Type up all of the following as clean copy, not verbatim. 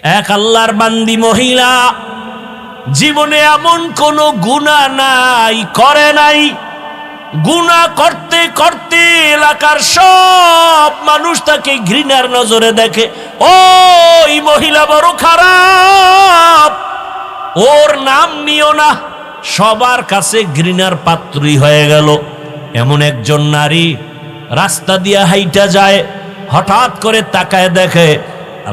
এক আল্লাহর বান্দি মহিলা, জীবনে এমন কোন গুনাহ নাই, করে নাই। গুনাহ করতে করতে এলাকার সব মানুষ তাকে ঘৃণার নজরে দেখে। ওই মহিলা বড় খারাপ, ওর নাম নিও না। সবার কাছে ঘৃণার পাত্রী হয়ে গেল। এমন একজন নারী রাস্তা দিয়া হাইটা যায়, হঠাৎ করে তাকায় দেখে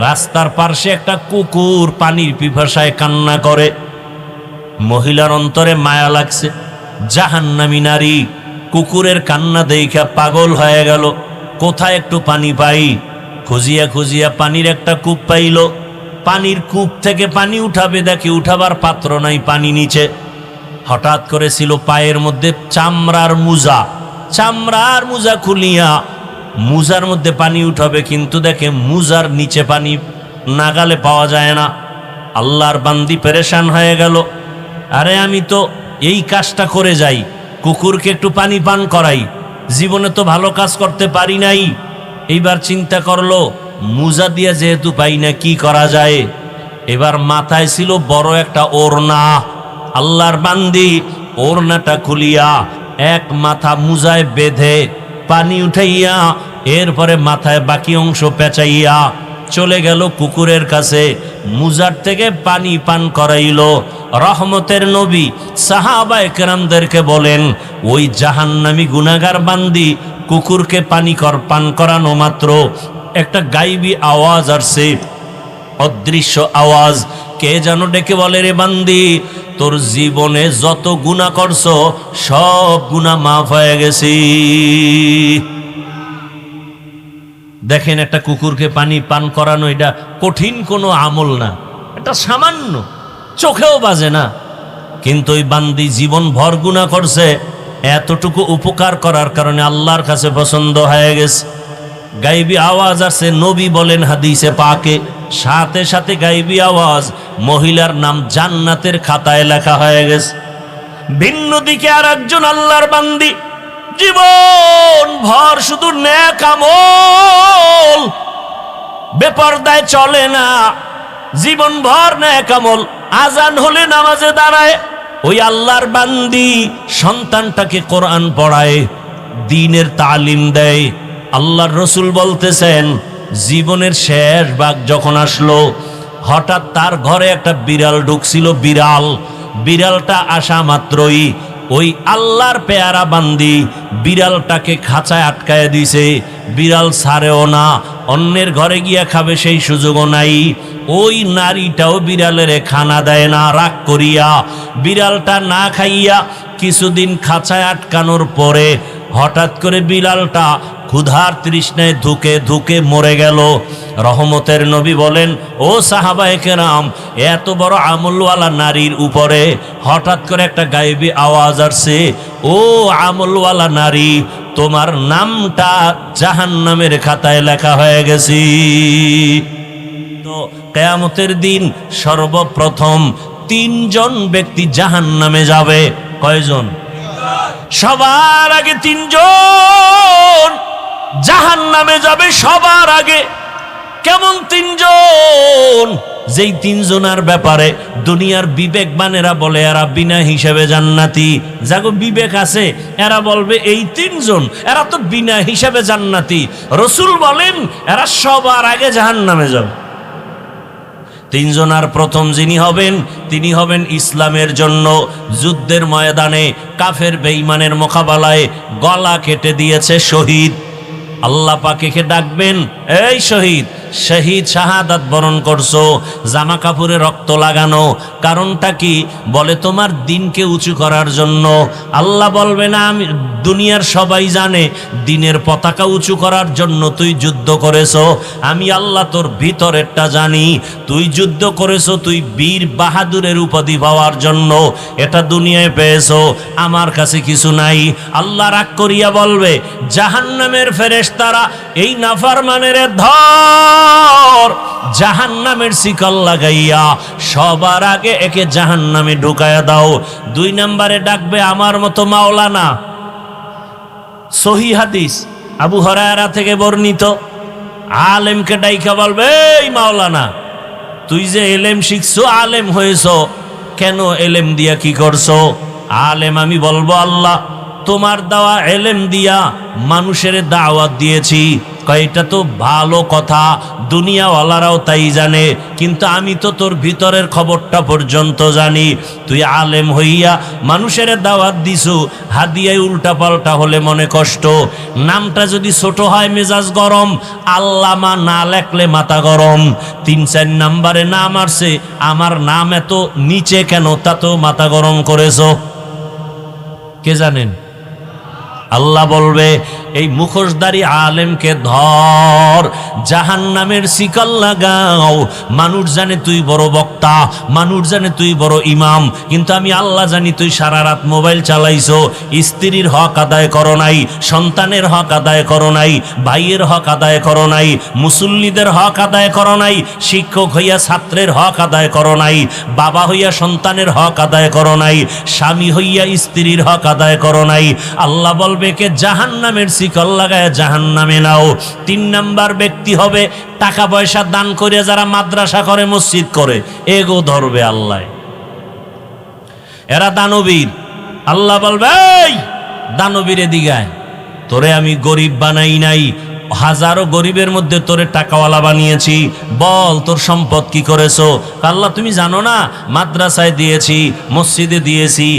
রাস্তার পাশে একটা কুকুর পানির পিপাসায় কান্না করে। মহিলার অন্তরে মায়া লাগছে। জাহান্নামী নারী কুকুরের কান্না দেইখা পাগল হয়ে গেল। কোথায় একটু পানি পাই, খুঁজিয়া খুঁজিয়া পানির একটা কূপ পাইল। পানির কূপ থেকে পানি উঠাবে, দেখে উঠাবার পাত্র নাই, পানি নিচে। হঠাৎ করে ছিল পায়ের মধ্যে চামড়ার মুজা, চামড়ার মুজা খুলিয়া মুজার মধ্যে পানি উঠাবে, কিন্তু দেখে মুজার নিচে পানি নাগালে পাওয়া যায় না। আল্লাহর বান্দি পেরেশান হয়ে গেল। আরে আমি তো এই কাজটা করে যাই, কুকুরকে একটু পানি পান করাই, জীবনে তো ভালো কাজ করতে পারি নাই। এইবার চিন্তা করলো মুজা দিয়া যেহেতু পাই না, কি করা যায়। এবার মাথায় ছিল বড় একটা ওড়না। আল্লাহর বান্দি ওড়নাটা খুলিয়া এক মাথা মুজায় বেঁধে পানি উঠাইয়া এরপরে মাথায় বাকি অংশ পেঁচাইয়া চলে গেল কুকুরের কাছে, মুজার থেকে পানি পান করাইল। রহমতের নবী সাহাবায়ে কেরামদেরকে বলেন, ওই জাহান্নামী গুনাহগার বান্দি কুকুরকে পান করানো মাত্র একটা গায়েবী আওয়াজ আসছে, অদৃশ্য আওয়াজ। কে যেন ডেকে বলে, রে বান্দি, তোর জীবনে যত গুনাহ করছো সব গুনাহ মাফ হয়ে গেছে। দেখেন, একটা কুকুরকে পানি পান করানো এটা কঠিন কোনো আমল না, এটা সামান্য, চোখেও বাজে না। কিন্তু ওই বান্দি জীবন ভর গুনাহ করছে, এতটুকু উপকার করার কারণে আল্লাহর কাছে পছন্দ হয়ে গেছে। গায়েবী আওয়াজ আছে, নবী বলেন হাদিসে পাকে, সাথে সাথে গায়েবী আওয়াজ, মহিলার নাম জান্নাতের খাতায় লেখা হয়ে গেছে। ভিন্ন দিকে আর একজন আল্লাহর বান্দি জীবন ভর শুধু নেক আমল, বেপরদায় চলে না, জীবন ভর নেক আমল। আজান হলে নামাজে দাঁড়ায়। ওই আল্লাহর বান্দি সন্তানটাকে কোরআন পড়ায়, দ্বীনের তালিম দেয়। আল্লাহর রসুল বলতেছেন, জীবনের শেষ ভাগ যখন আসলো, হঠাৎ তার ঘরে একটা বিড়াল ঢুকছিল। বিড়ালটা আসা মাত্রই ওই আল্লাহর পেয়ারা বান্দি বিড়ালটাকে খাঁচায় আটকায় দিছে। বিড়াল ছাড়েও না, অন্যের ঘরে গিয়া খাবে সেই সুযোগও নাই। ওই নারীটাও বিড়ালের খানা দেয় না, রাগ করিয়া বিড়ালটা না খাইয়া কিছুদিন খাঁচায় আটকানোর পরে হঠাৎ করে বিড়ালটা ক্ষুধার তৃষ্ণায় ধুকে ধুকে মরে গেল। রহমতের নবী বলেন, ও সাহাবায়ে কেরাম, এত বড় আমলওয়ালা নারীর উপরে হঠাৎ করে একটা গায়েবী আওয়াজ আসছে, ও আমলওয়ালা নারী, তোমার নামটা জাহান্নামের খাতায় লেখা হয়ে গেছে। তো কিয়ামতের দিন সর্বপ্রথম 3 জন ব্যক্তি জাহান্নামে যাবে। কয়জন? সবার আগে 3 জন জাহান্নামে যাবে, সবার আগে। কেমন 3 জন? যেই 3 জনের ব্যাপারে দুনিয়ার বিবেকবানেরা বলে এরা বিনা হিসাবে জান্নাতি। যাগো বিবেক আছে এরা বলবে এই 3 জন এরা তো বিনা হিসাবে জান্নাতি। রসুল বলেন এরা সবার আগে জাহান্নামে যাবে। 3 জনের প্রথম যিনি হবেন, তিনি হবেন ইসলামের জন্য যুদ্ধের ময়দানে কাফের বেঈমানের মোকাবেলায় গলা কেটে দিয়েছে শহীদ। আল্লাহ পাকে ডাকবেন, এই শহীদ, শহীদ শাহাদাত বরণ করছো, জামা কাপড়ে রক্ত লাগানো, কারণটা কি? বলে তোমার দিনকে উঁচু করার জন্য। আল্লাহ বলবে না, আমি দুনিয়ার সবাই জানে দিনের পতাকা উঁচু করার জন্য তুই যুদ্ধ করেছো, আমি আল্লাহ তোর ভিতরেরটা জানি। তুই যুদ্ধ করেছো, তুই বীর বাহাদুরের উপাধি পাওয়ার জন্য, এটা দুনিয়ায় পেয়েছো, আমার কাছে কিছু নাই। আল্লাহ রাগ করিয়া বলবে, জাহান্নামের ফেরেশতারা এই নাফরমানের ধর, জাহান্নামের শিকল লাগাইয়া সবার আগে একে জাহান্নামে ঢুকায়া দাও। 2 নম্বরে ডাকবে আমার মতো মাওলানা। সহিহ হাদিস আবু হুরায়রা থেকে বর্ণিত, আলেমকে ডাইকা বলবে, এই মাওলানা, তুই যে এলেম শিখছো, আলেম হয়েছো, কেন এলেম দিয়া কি করছো? আলেম আমি বলবো আল্লাহ তোমার দেওয়া এলেম দিয়া মানুষের দাওয়াত দিয়েছি। কয়টা তো ভালো কথা, দুনিয়াওয়ালারাও তাই জানে, কিন্তু আমি তো তোর ভিতরের খবরটা পর্যন্ত জানি। তুই আলেম হইয়া মানুষের দাওয়াত দিছু, হাদিয়ায় উল্টা পাল্টা হলে মনে কষ্ট, নামটা যদি ছোট হয় মেজাজ গরম, আল্লামা না লেখলে মাথা গরম। 3-4 নাম্বারে নাম আসছে, আমার নাম এত নিচে কেন, তা তো মাথা গরম করেছো। কে জানেন? আল্লাহ বলবে এই মুখোশধারী আলেমকে ধর, জাহান্নামের শিকল লাগাও। মানুষ জানে তুই বড় বক্তা, মানুষ জানে তুই বড় ইমাম, কিন্তু আমি আল্লাহ জানি তুই সারা রাত মোবাইল চালাইছো, স্ত্রীর হক আদায় করো নাই, সন্তানের হক আদায় করো নাই, ভাইয়ের হক আদায় করো নাই, মুসল্লিদের হক আদায় করো নাই, শিক্ষক হইয়া ছাত্রের হক আদায় করো নাই, বাবা হইয়া সন্তানের হক আদায় করো নাই, স্বামী হইয়া স্ত্রীর হক আদায় করো নাই। আল্লাহ বলবে কে জাহান্নামের শিকল লাগায় জাহান্নামে নাও। 3 নাম্বার ব্যক্তি হবে টাকা পয়সা দান করে যারা মাদ্রাসা করে, মসজিদ করে, এগো ধরবে আল্লাহ। এরা দানবীর। আল্লাহ বলবে এই দানবীরে দিগায়, তোরে আমি গরিব বানাই নাই, হাজারো গরিবের মধ্যে তোরে টাকাওয়ালা বানিয়েছি, বল তোর সম্পদ কি করেছো? আল্লাহ তুমি জানো না, মাদ্রাসায় দিয়েছি, মসজিদে দিয়েছি,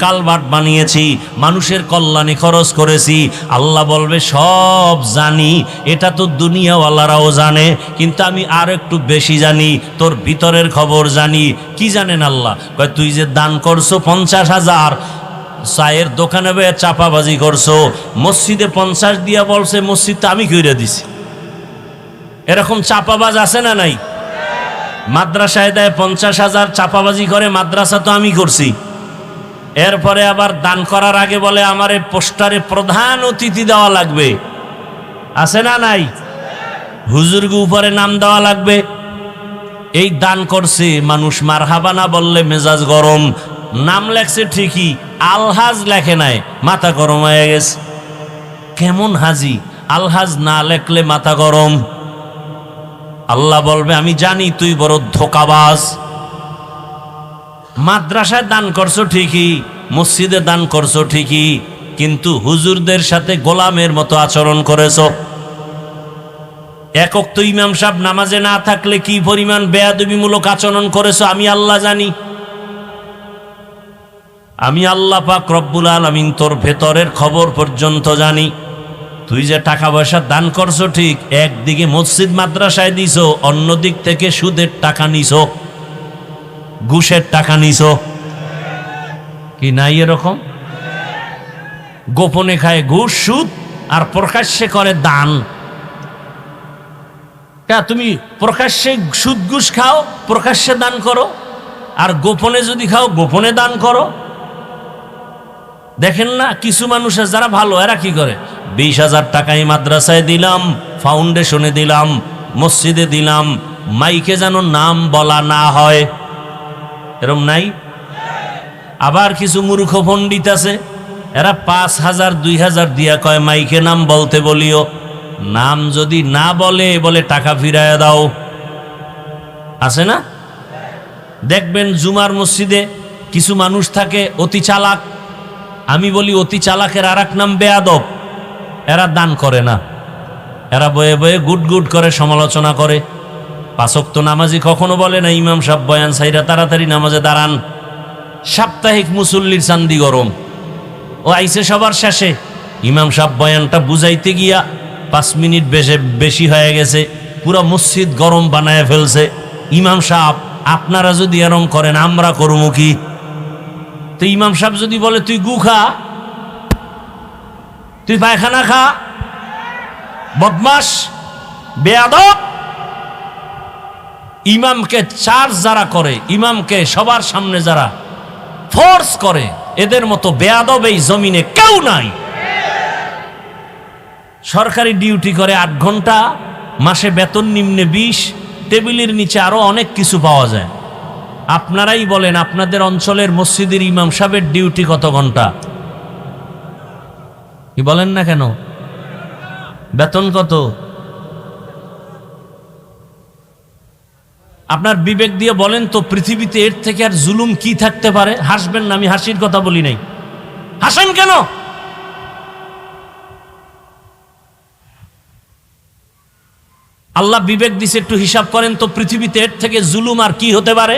কালভার্ট বানিয়েছি, মানুষের কল্যাণে খরচ করেছি। আল্লাহ বলবে সব জানি, এটা তো দুনিয়াওয়ালারাও জানে, কিন্তু আমি আর একটু বেশি জানি, তোর ভিতরের খবর জানি। কি জানেন আল্লাহ? কয় তুই যে দান করছো 50,000, চায়ের দোকানে বয়ে চাপাবাজি করছো, মসজিদে 50 দিয়া বলছে মসজিদটা আমি কইরা দিছি। এরকম চাপাবাজ আছে না নাই? মাদ্রাসায় দেয় 50,000, চাপাবাজি করে মাদ্রাসা তো আমি করছি। এরপরে আবার দান করার আগে বলে আমারে পোস্টারে প্রধান অতিথি দেওয়া লাগবে, আছে না নাই? হুজুরকে উপরে নাম দেওয়া লাগবে। এই দান করছে মানুষ, মারহাবা না বললে মেজাজ গরম। নাম লেখছে ঠিকই, আলহাজ লেখে নাই, মাথা গরম হয়ে গেছে। কেমন হাজি? আলহাজ না লেখলে মাথা গরম। আল্লাহ বলবে আমি জানি তুই বড় ধোঁকাবাজ। মাদ্রাসায় দান করছো ঠিকই, মসজিদে দান করছো ঠিকই, কিন্তু হুজুরদের সাথে গোলামের মতো আচরণ করেছো। একক তো ইমাম সাহেব নামাজে না থাকলে কি পরিমাণ বেয়াদবিমূলক আচরণ করেছো আমি আল্লাহ জানি। আমি আল্লাহ পাক রব্বুল আলামিন তোর ভেতরের খবর পর্যন্ত জানি। তুই যে টাকা পয়সা দান করছো ঠিক, একদিকে মসজিদ মাদ্রাসায় দিছো, অন্য দিক থেকে সুদের টাকা নিছো, ঘুষের টাকা নিছো, কি নাই এরকম? গোপনে খায় ঘুষ সুদ, আর প্রকাশ্যে করে দান। তুমি প্রকাশ্যে সুদ ঘুষ খাও, প্রকাশ্যে দান করো, আর গোপনে যদি খাও গোপনে দান করো। দেখেন না কিছু মানুষের যারা ভালো, এরা কি করে? 20,000 টাকাই মাদ্রাসায় দিলাম, ফাউন্ডেশনে দিলাম, মসজিদে দিলাম, মাইকে যেন নাম বলা না হয়, এরম নাই? আবার কিছু মূর্খ পণ্ডিত আছে, এরা 5,000 2,000 দিয়া কয় মাইকে নাম বলতে বলিও, নাম যদি না বলে বলে টাকা ফিরাইয়া দাও। আছে না? দেখবেন জুমার মসজিদে কিছু মানুষ থাকে অতি চালাক। আমি বলি অতি চালাকের আর এক নাম বেয়াদব। এরা দান করে না, এরা বয়ে বয়ে গুট গুট করে সমালোচনা করে। 5 ওয়াক্ত নামাজি কখনো বলে না ইমাম সাহেব বয়ান সাইরা তাড়াতাড়ি নামাজে দাঁড়ান। সাপ্তাহিক মুসল্লির চান্দি গরম, ও আইসে সবার শেষে, ইমাম সাহেব বয়ানটা বুঝাইতে গিয়া 5 মিনিট বেশি হয়ে গেছে, পুরো মসজিদ গরম বানায় ফেলছে। ইমাম সাহেব আপনারা যদি এরম করেন আমরা করবো কি? তো ইমাম সাহেব যদি বলে তুই গু খা, তুই পায়খানা খা, বদমাস বেয়াদব। ইমামকে চার্জ যারা করে, ইমামকে সবার সামনে যারা ফোর্স করে, এদের মতো বেয়াদব এই জমিনে কেউ নাই। সরকারি ডিউটি করে 8 ঘন্টা, মাসে বেতন নিম্নে 20, টেবিলের নিচে আরো অনেক কিছু পাওয়া যায়। আপনারাই বলেন আপনাদের অঞ্চলের মসজিদের ইমাম সাহেবের ডিউটি কত ঘন্টা? কি বলেন না কেন? বেতন কত? আপনার বিবেক দিয়ে বলেন তো, পৃথিবীতে এর থেকে আর জুলুম কি থাকতে পারে? হাসবেন না, আমি হাসির কথা বলি নাই। হাসেন কেন? আল্লাহ বিবেক দিছে, একটু হিসাব করেন তো, পৃথিবীতে এর থেকে জুলুম আর কি হতে পারে?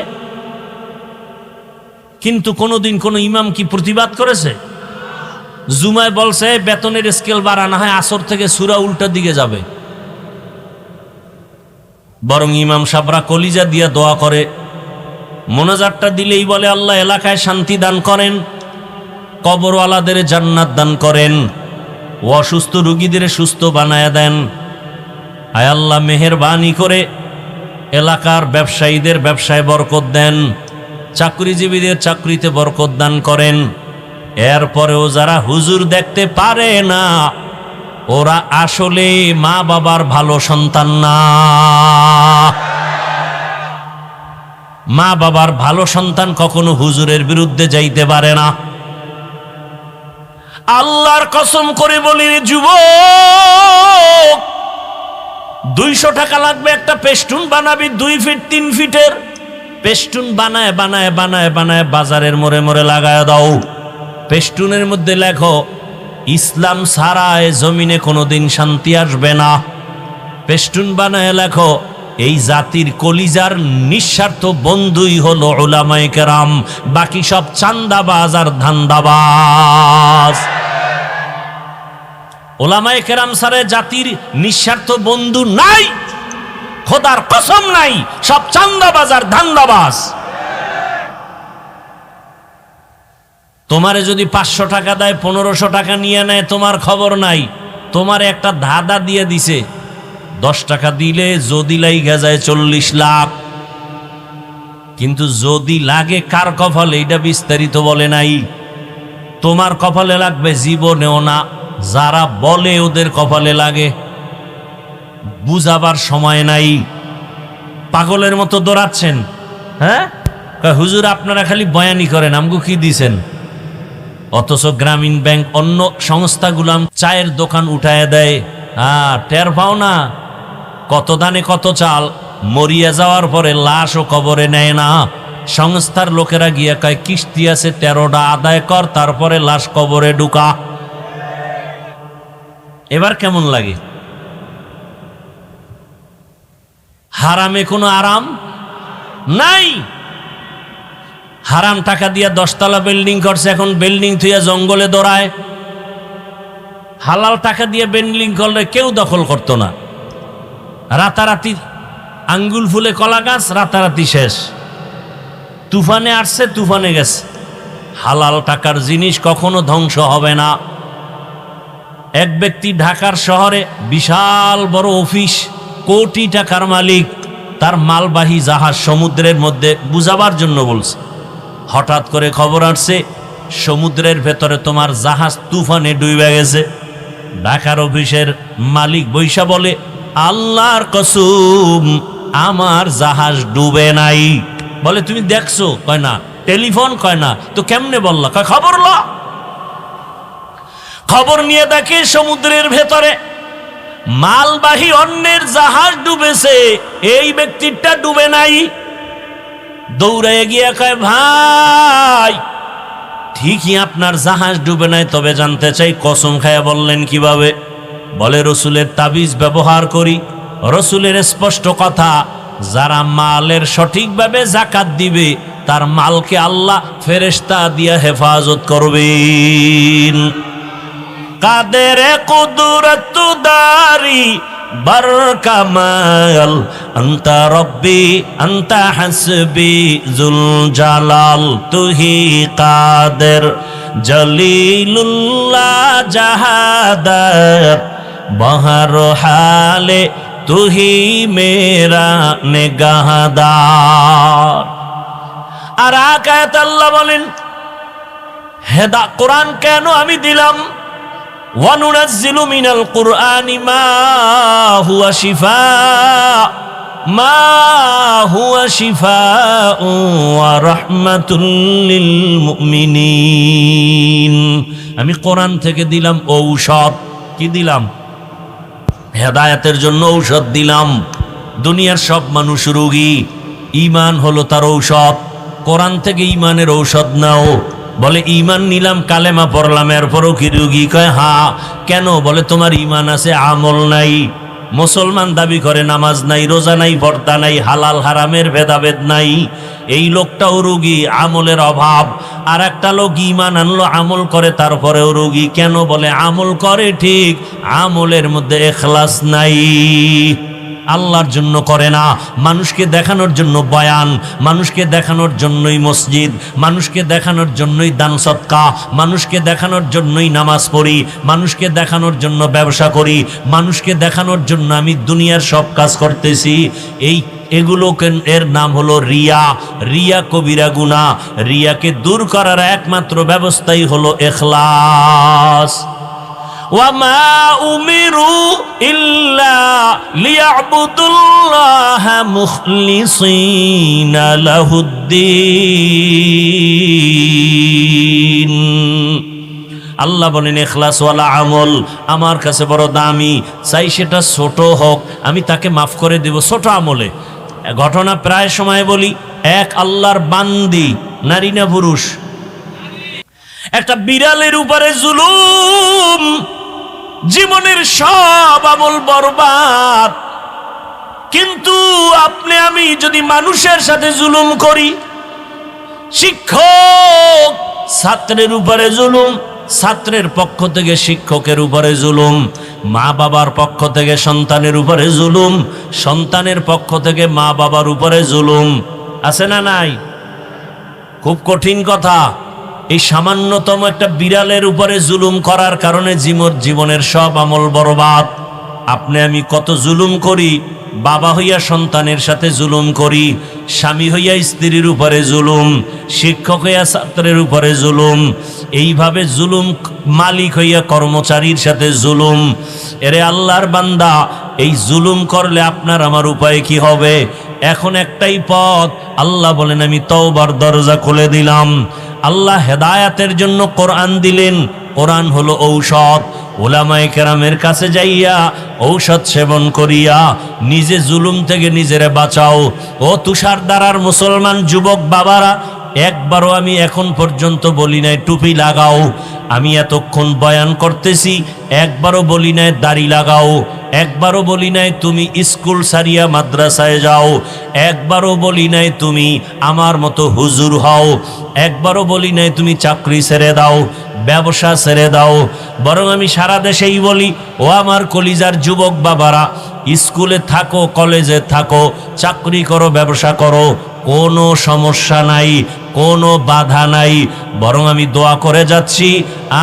কিন্তু কোনোদিন কোন ইমাম কি প্রতিবাদ করেছে? জুমায় বলছে বেতনের স্কেল বাড়ানো হয়, আসর থেকে সূরা উল্টা দিকে যাবে। বরং ইমাম সাহেবরা কলিজা দিয়া দোয়া করে, মোনাজাতটা দিলেই বলে আল্লাহ এলাকায় শান্তি দান করেন, কবরওয়ালাদের জান্নাত দান করেন, ও অসুস্থ রুগীদের সুস্থ বানায়া দেন। আয় আল্লাহ মেহেরবানি করে এলাকার ব্যবসায়ীদের ব্যবসায় বরকত দেন, চাকরিজীবীদের চাকরিতে বরকত দান করেন। এরপরেও যারা হুজুর দেখতে পারে না, ওরা আসলে মা বাবার ভালো সন্তান না। মা বাবার ভালো সন্তান কখনো হুজুরের বিরুদ্ধে যাইতে পারে না। আল্লাহর কসম করে বলি রে যুবক, 200 টাকা লাগবে একটা পেস্টুন বানাবি, 2 ফিট 3 ফিটের পেস্টুন বানায় বানায় বানায় বানায় বাজারের মোড়ে মোড়ে লাগায় দাও। পেস্টুনের মধ্যে লেখো ইসলাম ছাড়ায় জমিনে কোনোদিন শান্তি আসবে না। পেস্টুন বানায় লেখো এই জাতির কলিজার নিঃস্বার্থ বন্ধুই হলো উলামায়ে কেরাম, বাকি সব চান্দাবাজ আর ধান্দাবাজ। উলামায়ে কেরাম ছাড়া জাতির নিঃস্বার্থ বন্ধু নাই, খোদার কসম নাই, সব চান্দাবাজ আর ধান্দাবাজ। তোমারে যদি 500 টাকা দেয়, 1500 টাকা নিয়ে নেয়, তোমার খবর নাই। তোমার একটা ধাঁধা দিয়ে দিছে, 10 টাকা দিলে যদি লাইগা যায় 40 লাখ। কিন্তু যদি লাগে কার কপালে এটা বিস্তারিত বলে নাই। তোমার কপালে লাগবে জীবনেও না, যারা বলে ওদের কপালে লাগে। বুঝাবার সময় নাই, পাগলের মতো দৌড়াচ্ছেন। হ্যাঁ হুজুর আপনারা খালি বয়ানি করেন, আমগো কি দিছেন? অথচ গ্রামীণ ব্যাংক অন্য সংস্থাগুলাম চায়ের দোকান উঠায় দেয়। টের পাও না কত দানে কত চাল, মরিয়া যাওয়ার পরে লাশও কবরে নেয় না। সংস্থার লোকেরা গিয়া কয় কিস্তি আছে 13টা আদায় কর, তারপরে লাশ কবরে ঢুকা। এবার কেমন লাগে? হারামে কোনো আরাম নাই। হারাম টাকা দিয়া 10 তলা বিল্ডিং করছে, এখন বিল্ডিং থুইয়া জঙ্গলে দৌড়ায়। হালাল টাকা দিয়ে বিল্ডিং করলে কেউ দখল করতো না। রাতারাতি আঙ্গুল ফুলে কলা গাছ, রাতারাতি শেষ। তুফানে আসছে, তুফানে গেছে। হালাল টাকার জিনিস কখনো ধ্বংস হবে না। এক ব্যক্তি ঢাকার শহরে বিশাল বড় অফিস, কোটি টাকার মালিক, তার মালবাহী জাহাজ সমুদ্রের মধ্যে বুঝাবার জন্য বলছে। হঠাৎ করে খবর আসছে সমুদ্রের ভেতরে তোমার জাহাজ তুফানে ডুবে গেছে। ঢাকার অফিসের মালিক বৈশা বলে, আল্লাহর কসম আমার জাহাজ ডুবে নাই। বলে তুমি দেখছো? কয় না। টেলিফোন? কয় না। তো কেমনে বললা? কয় খবর ল। খবর নিয়ে দেখে সমুদ্রের ভেতরে মালবাহী অন্যের জাহাজ ডুবেছে, এই ব্যক্তিটা ডুবে নাই। দৌড়ে গিয়ে কয় ভাই ঠিকই আপনার জাহাজ ডুবে নাই, তবে জানতে চাই কসম খায়া বললেন কিভাবে? বলে রসুলের তাবিজ ব্যবহার করি। রসুলের স্পষ্ট কথা, যারা মালের সঠিকভাবে যাকাত দিবে তার মালকে আল্লাহ ফেরেশতা দিয়া হেফাজত করবেন। কাদের কুদরত দারি বার কামাল আন্তা রব্বি আন্তা হাসবি জুল জালাল, তুহি কাদের জলিলুল্লাহ জাহাদার বহর হালে তুহি মেরা নেগাহদার। আর আয়াত আল্লাহ বলেন, হেদা কোরআন কেন আমি দিলাম? ওয়ানুনাজ্জিলু মিনাল কুরআনি মা হুয়া শিফাউ ওয়া রাহমাতুল লিল মুমিনিন। আমি কোরআন থেকে দিলাম ঔষধ। কি দিলাম? হেদায়েতের জন্য ঔষধ দিলাম। দুনিয়ার সব মানুষ রোগী, ঈমান হলো তার ঔষধ। কোরআন থেকে ঈমানের ঔষধ নাও। বলে ঈমান নিলাম, কালেমা পড়লাম, এরপরও কি রোগী? কয় হ্যাঁ। কেন? বলে তোমার ঈমান আছে, আমল নাই। মুসলমান দাবি করে, নামাজ নাই, রোজা নাই, পর্দা নাই, হালাল হারামের ভেদাভেদ নাই। এই লোকটাও রোগী, আমলের অভাব। আর একটা লোক ঈমান আনলো, আমল করে, তারপরেও রোগী। কেন? বলে আমল করে ঠিক, আমলের মধ্যে ইখলাস নাই। আল্লাহর জন্য করে না, মানুষকে দেখানোর জন্য বয়ান, মানুষকে দেখানোর জন্যই মসজিদ, মানুষকে দেখানোর জন্যই দান সদকা, মানুষকে দেখানোর জন্যই নামাজ পড়ি, মানুষকে দেখানোর জন্য ব্যবসা করি, মানুষকে দেখানোর জন্য আমি দুনিয়ার সব কাজ করতেছি। এগুলোকে এর নাম হলো রিয়া। রিয়া কবিরা গুনাহ। রিয়াকে দূর করার একমাত্র ব্যবস্থাই হলো ইখলাস। وَمَا أُمِرُوا إِلَّا لِيَعْبُدُوا اللَّهَ مُخْلِصِينَ لَهُ الدِّينَ। আল্লাহ বলেন ইখলাসওয়ালা আমল আমার কাছে বড় দামি, চাই সেটা ছোট হোক, আমি তাকে মাফ করে দেব ছোট আমলে। ঘটনা প্রায় সময় বলি, এক আল্লাহর বান্দি, নারী না পুরুষ, একটা বিড়ালের উপরে জুলুম, জীবনের সব আমল বরবাদ। কিন্তু আপনি আমি যদি মানুষের সাথে জুলুম করি, শিক্ষক ছাত্রের উপরে জুলুম, ছাত্রের পক্ষ থেকে শিক্ষকের উপরে জুলুম, মা বাবার পক্ষ থেকে সন্তানের উপরে জুলুম, সন্তানের পক্ষ থেকে মা বাবার উপরে জুলুম, আছে না নাই? খুব কঠিন কথা। এই সামান্যতম একটা বিড়ালের উপরে জুলুম করার কারণে জীবনের সব আমল বরবাদ। আপনি আমি কত জুলুম করি, বাবা হইয়া সন্তানের সাথে জুলুম করি, স্বামী হইয়া স্ত্রীর উপরে জুলুম, শিক্ষক হইয়া ছাত্রের উপরে জুলুম, এইভাবে জুলুম, মালিক হইয়া কর্মচারীর সাথে জুলুম। এরে আল্লাহর বান্দা, এই জুলুম করলে আপনার আমার উপায় কি হবে? এখন একটাই পথ। আল্লাহ বলেন আমি তওবার দরজা খুলে দিলাম। আল্লাহ হেদায়াতের জন্য কোরআন দিলেন। কোরআন হলো ঔষধ। উলামায়ে কেরামের কাছে যাইয়া ঔষধ সেবন করিয়া নিজে জুলুম থেকে নিজেরে বাঁচাও। ও তুষারধারার মুসলমান যুবক বাবারা, একবারও আমি এখন পর্যন্ত বলি নাই টুপি লাগাও। আমি এতক্ষণ বয়ান করতেছি, একবারও বলি নাই দাড়ি লাগাও, একবারও বলি নাই তুমি স্কুল সারিয়া মাদ্রাসায় যাও, একবারও বলি নাই তুমি আমার মতো হুজুর হও, একবারও বলি নাই তুমি চাকরি ছেড়ে দাও, ব্যবসা ছেড়ে দাও। বরং আমি সারা দেশেই বলি, ও আমার কলিজার যুবক বাবারা, স্কুলে থাকো, কলেজে থাকো, চাকরি করো, ব্যবসা করো, কোনো সমস্যা নাই, কোনো বাধা নাই। বরং আমি দোয়া করে যাচ্ছি,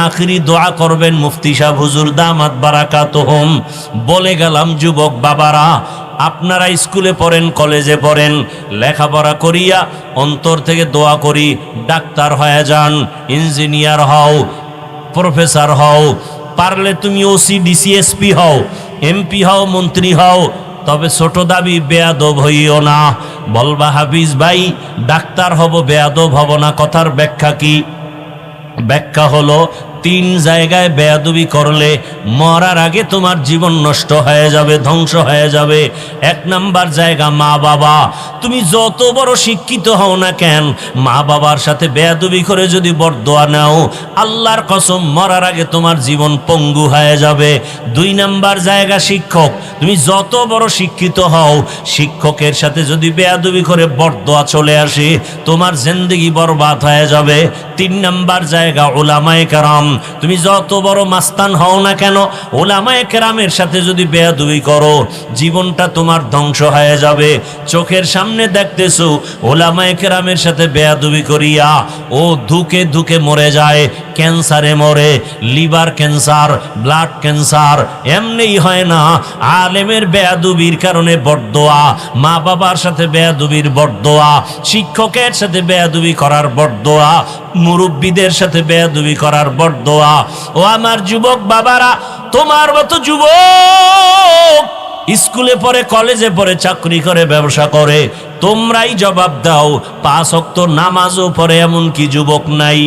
আখিরি দোয়া করবেন মুফতি সাহেব হুজুর দামাত বারাকাতুহুম। বলে গেলাম যুবক বাবারা, আপনারা স্কুলে পড়েন, কলেজে পড়েন, লেখাপড়া করিয়া অন্তর থেকে দোয়া করি ডাক্তার হয়ে যান, ইঞ্জিনিয়ার হও, প্রফেসর হও, পারলে তুমি ওসি ডিসি এসপি হও, এমপি হও, মন্ত্রী হও। তবে ছোট দাবি বেয়াদব হইও না। বলবা হাফিজ ভাই ডাক্তার হব, বেয়াদব হব না, কথার ব্যাখ্যা কি? ব্যাখ্যা হলো, 3 জায়গায় বেয়াদবি করলে মরার আগে তোমার জীবন নষ্ট হয়ে যাবে, ধ্বংস হয়ে যাবে। 1 নাম্বার জায়গা মা বাবা। তুমি যত বড় শিক্ষিত হও না কেন, মা বাবার সাথে বেয়াদবি করে যদি বরদোয়া নাও, আল্লাহর কসম মরার আগে তোমার জীবন পঙ্গু হয়ে যাবে। 2 নাম্বার জায়গা শিক্ষক। তুমি যত বড় শিক্ষিত হও, শিক্ষকের সাথে যদি বেয়াদবি করে বরদোয়া চলে আসে, তোমার জিন্দেগি বরবাদ হয়ে যাবে। 3 নাম্বার জায়গা উলামায়ে কেরাম। তুমি যত বড় মাস্তান হও না কেন, উলামায়ে কেরামের সাথে যদি বেয়াদবি করো, জীবনটা তোমার ধ্বংস হয়ে যাবে। চোখের সামনে দেখতেছো উলামায়ে কেরামের সাথে বেয়াদবি করিয়া ও ধুকে ধুকে মরে যায়, ক্যান্সারে মরে, লিভার ক্যান্সার, ব্লাড ক্যান্সার। এমনিই হয় না, আলেমের বেয়াদবির কারণে বরদোয়া, মা বাবার সাথে বেয়াদবির বরদোয়া, শিক্ষকের সাথে বেয়াদবি করার বরদোয়া, মুরব্বীদের সাথে বেয়াদবি করার বরদোয়া। ও আমার যুবক বাবারা, তোমার মতো যুবক স্কুলে পড়ে, কলেজে পড়ে, চাকরি করে, ব্যবসা করে, তোমরাই জবাব দাও। 5 ওয়াক্ত নামাজও পড়ে এমন কি যুবক নাই?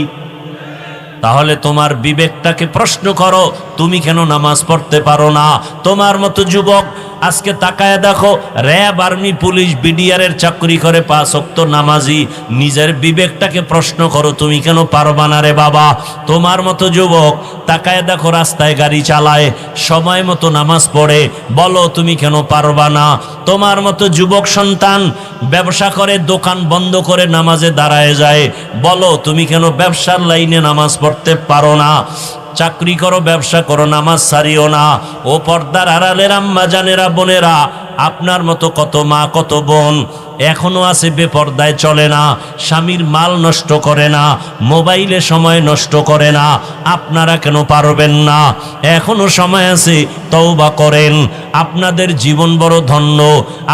তাহলে তোমার বিবেকটাকে প্রশ্ন করো, তুমি কেন নামাজ পড়তে পারো না? তোমার মতো যুবক আজকে তাকায় দেখো, র্যাব, আর্মি, পুলিশ, বিডিআরের চাকরি করে 5 ওয়াক্ত নামাজি। নিজের বিবেকটাকে প্রশ্ন করো, তুমি কেন পারবা না রে বাবা? তোমার মতো যুবক তাকায় দেখো, রাস্তায় গাড়ি চালায়, সময় মতো নামাজ পড়ে, বলো তুমি কেন পারবা না? তোমার মতো যুবক সন্তান ব্যবসা করে, দোকান বন্ধ করে নামাজে দাঁড়ায় যায়, বলো তুমি কেন ব্যবসার লাইনে নামাজ পড়তে পারো না? চাকরি করো, ব্যবসা করো, নামাজ ছাড়িও না। ও পর্দার আড়ালের আম্মা জানেরা, বোনেরা, আপনার মতো কত মা, কত বোন এখনো আছে বেপর্দায় চলে না, স্বামীর মাল নষ্ট করে না, মোবাইলে সময় নষ্ট করে না। আপনারা কেন পারবেন না? এখনো সময় আছে, তওবা করেন। আপনাদের জীবন বড় ধন্য।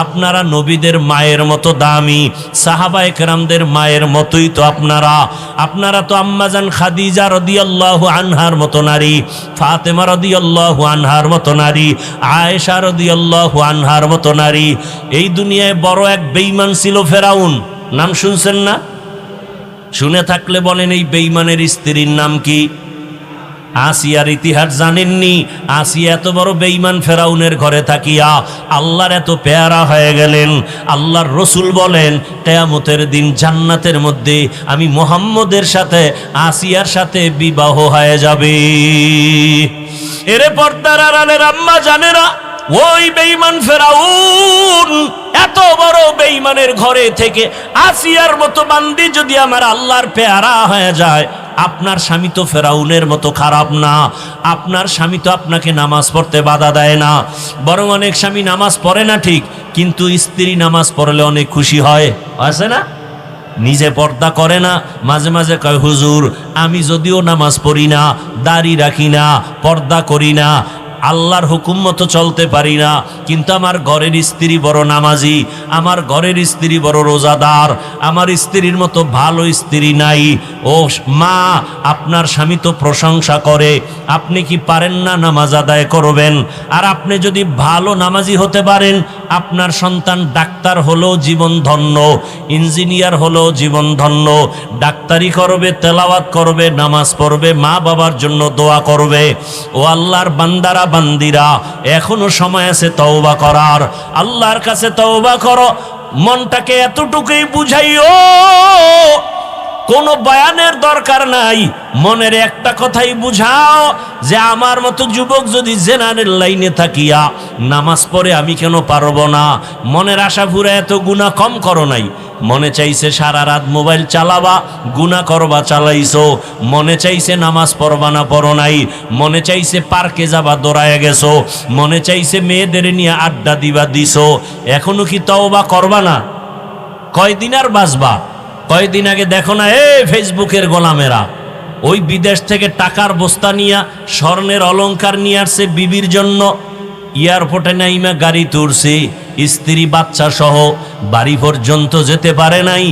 আপনারা নবীদের মায়ের মতো দামি, সাহাবায়ে কেরামদের মায়ের মতোই তো আপনারা তো আম্মাজান খাদিজা রাদিয়াল্লাহু আনহার মতো নারী, ফাতেমা রাদিয়াল্লাহু আনহার মতো নারী, আয়েশা রাদিয়াল্লাহু আনহার মতো নারী। এই দুনিয়ায় বড় এক বেঈমান ছিল ফেরাউন, নাম শুনছেন না? শুনে থাকলে বলেন, এই বেঈমানের স্ত্রীর নাম কি? আসিয়ার ইতিহাস জানেননি? আসিয়া এত বড় বেঈমান ফেরাউনের ঘরে থাকিয়া আল্লাহর এত পেয়ারা হয়ে গেলেন। আল্লাহর রসুল বলেন, কিয়ামতের দিন জান্নাতের মধ্যে আমি মুহাম্মদের সাথে আসিয়ার সাথে বিবাহ হয়ে যাবে। এরে পর্দার আড়ালের আম্মা জানেরা, ওই বেঈমান ফেরাউন এত বড় বেঈমানের ঘরে থেকে আসিয়ার মতো বান্দি যদি আমার আল্লাহর পেয়ারা হয়ে যায়, আপনার স্বামী তো ফেরাউনের মতো খারাপ না। আপনার স্বামী তো আপনাকে নামাজ পড়তে বাধা দেয় না, বরং অনেক স্বামী নামাজ পড়ে না ঠিক, কিন্তু স্ত্রী নামাজ পড়লে অনেক খুশি হয়, আছে না? নিজে পর্দা করে না, মাঝে মাঝে কয়, হুজুর আমি যদিও নামাজ পড়ি না, দাড়ি রাখি না, পর্দা করি না, আল্লাহর হুকুম মতো চলতে পারি না, কিন্তু আমার ঘরের স্ত্রী বড় নামাজি, আমার ঘরের স্ত্রী বড় রোজাদার, আমার স্ত্রীর মতো ভালো স্ত্রী নাই। ও মা, আপনার স্বামী তো প্রশংসা করে, আপনি কি পারেন না নামাজ আদায় করবেন? আর আপনি যদি ভালো নামাজি হতে পারেন, আপনার সন্তান ডাক্তার হলেও জীবন ধন্য, ইঞ্জিনিয়ার হলেও জীবন ধন্য, ডাক্তারি করবে, তেলাওয়াত করবে, নামাজ পড়বে, মা বাবার জন্য দোয়া করবে। ও আল্লাহর বান্দারা, বান্দিরা, এখনো সময় আছে তওবা করার। আল্লাহর কাছে তওবা করো, মনটাকে এতটুকুই বুঝাইও, কোনো বয়ানের দরকার নাই, মনের একটা কথাই বুঝাও যে আমার মতো যুবক যদি জেনারেল লাইনে থাকিয়া নামাজ পড়ে আমি কেন পারবো না? মনের আশা পুরা এত গুনাহ কম করো নাই। মনে চাইছে সারা রাত মোবাইল চালাবা, গুনাহ করবা, চালাইছো। মনে চাইছে নামাজ পড়বা না, পড়ো নাই। মনে চাইছে পার্কে যাবা, দৌড়ায় গেছো। মনে চাইছে মেয়েদের নিয়ে আড্ডা দিবা, দিছো। এখনো কি তওবা করবা না? কয়দিন আর বাঁচবা? কয়দিন আগে দেখো না, ফেসবুকের গোলামেরা ওই বিদেশ থেকে টাকার বস্তা নিয়ে, স্বর্ণের অলংকার নিয়ে আসছে বিবির জন্য, এয়ারপোর্টে নাইমা গাড়ি তুলছে, স্ত্রী বাচ্চা সহ বাড়ি পর্যন্ত যেতে পারে নাই,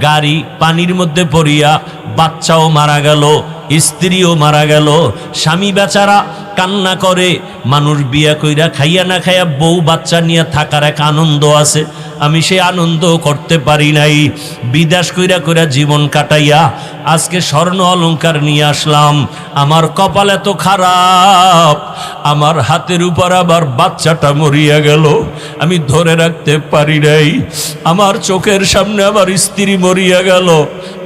গাড়ি পানির মধ্যে পড়িয়া বাচ্চাও মারা গেল, স্ত্রীও মারা গেল। স্বামী বেচারা কান্না করে। মানুষ বিয়া কইরা খাইয়া না খাইয়া বউ বাচ্চা নিয়ে থাকার এক আনন্দ আছে, আমি সেই আনন্দ করতে পারি নাই। বিদেশ কইরা কইরা জীবন কাটাইয়া আজকে স্বর্ণ অলংকার নিয়ে আসলাম। আমার কপাল এত খারাপ, আমার হাতের উপর আবার বাচ্চাটা মরিয়া গেল, আমি ধরে রাখতে পারি নাই। আমার চোখের সামনে আমার স্ত্রী মরিয়া গেল,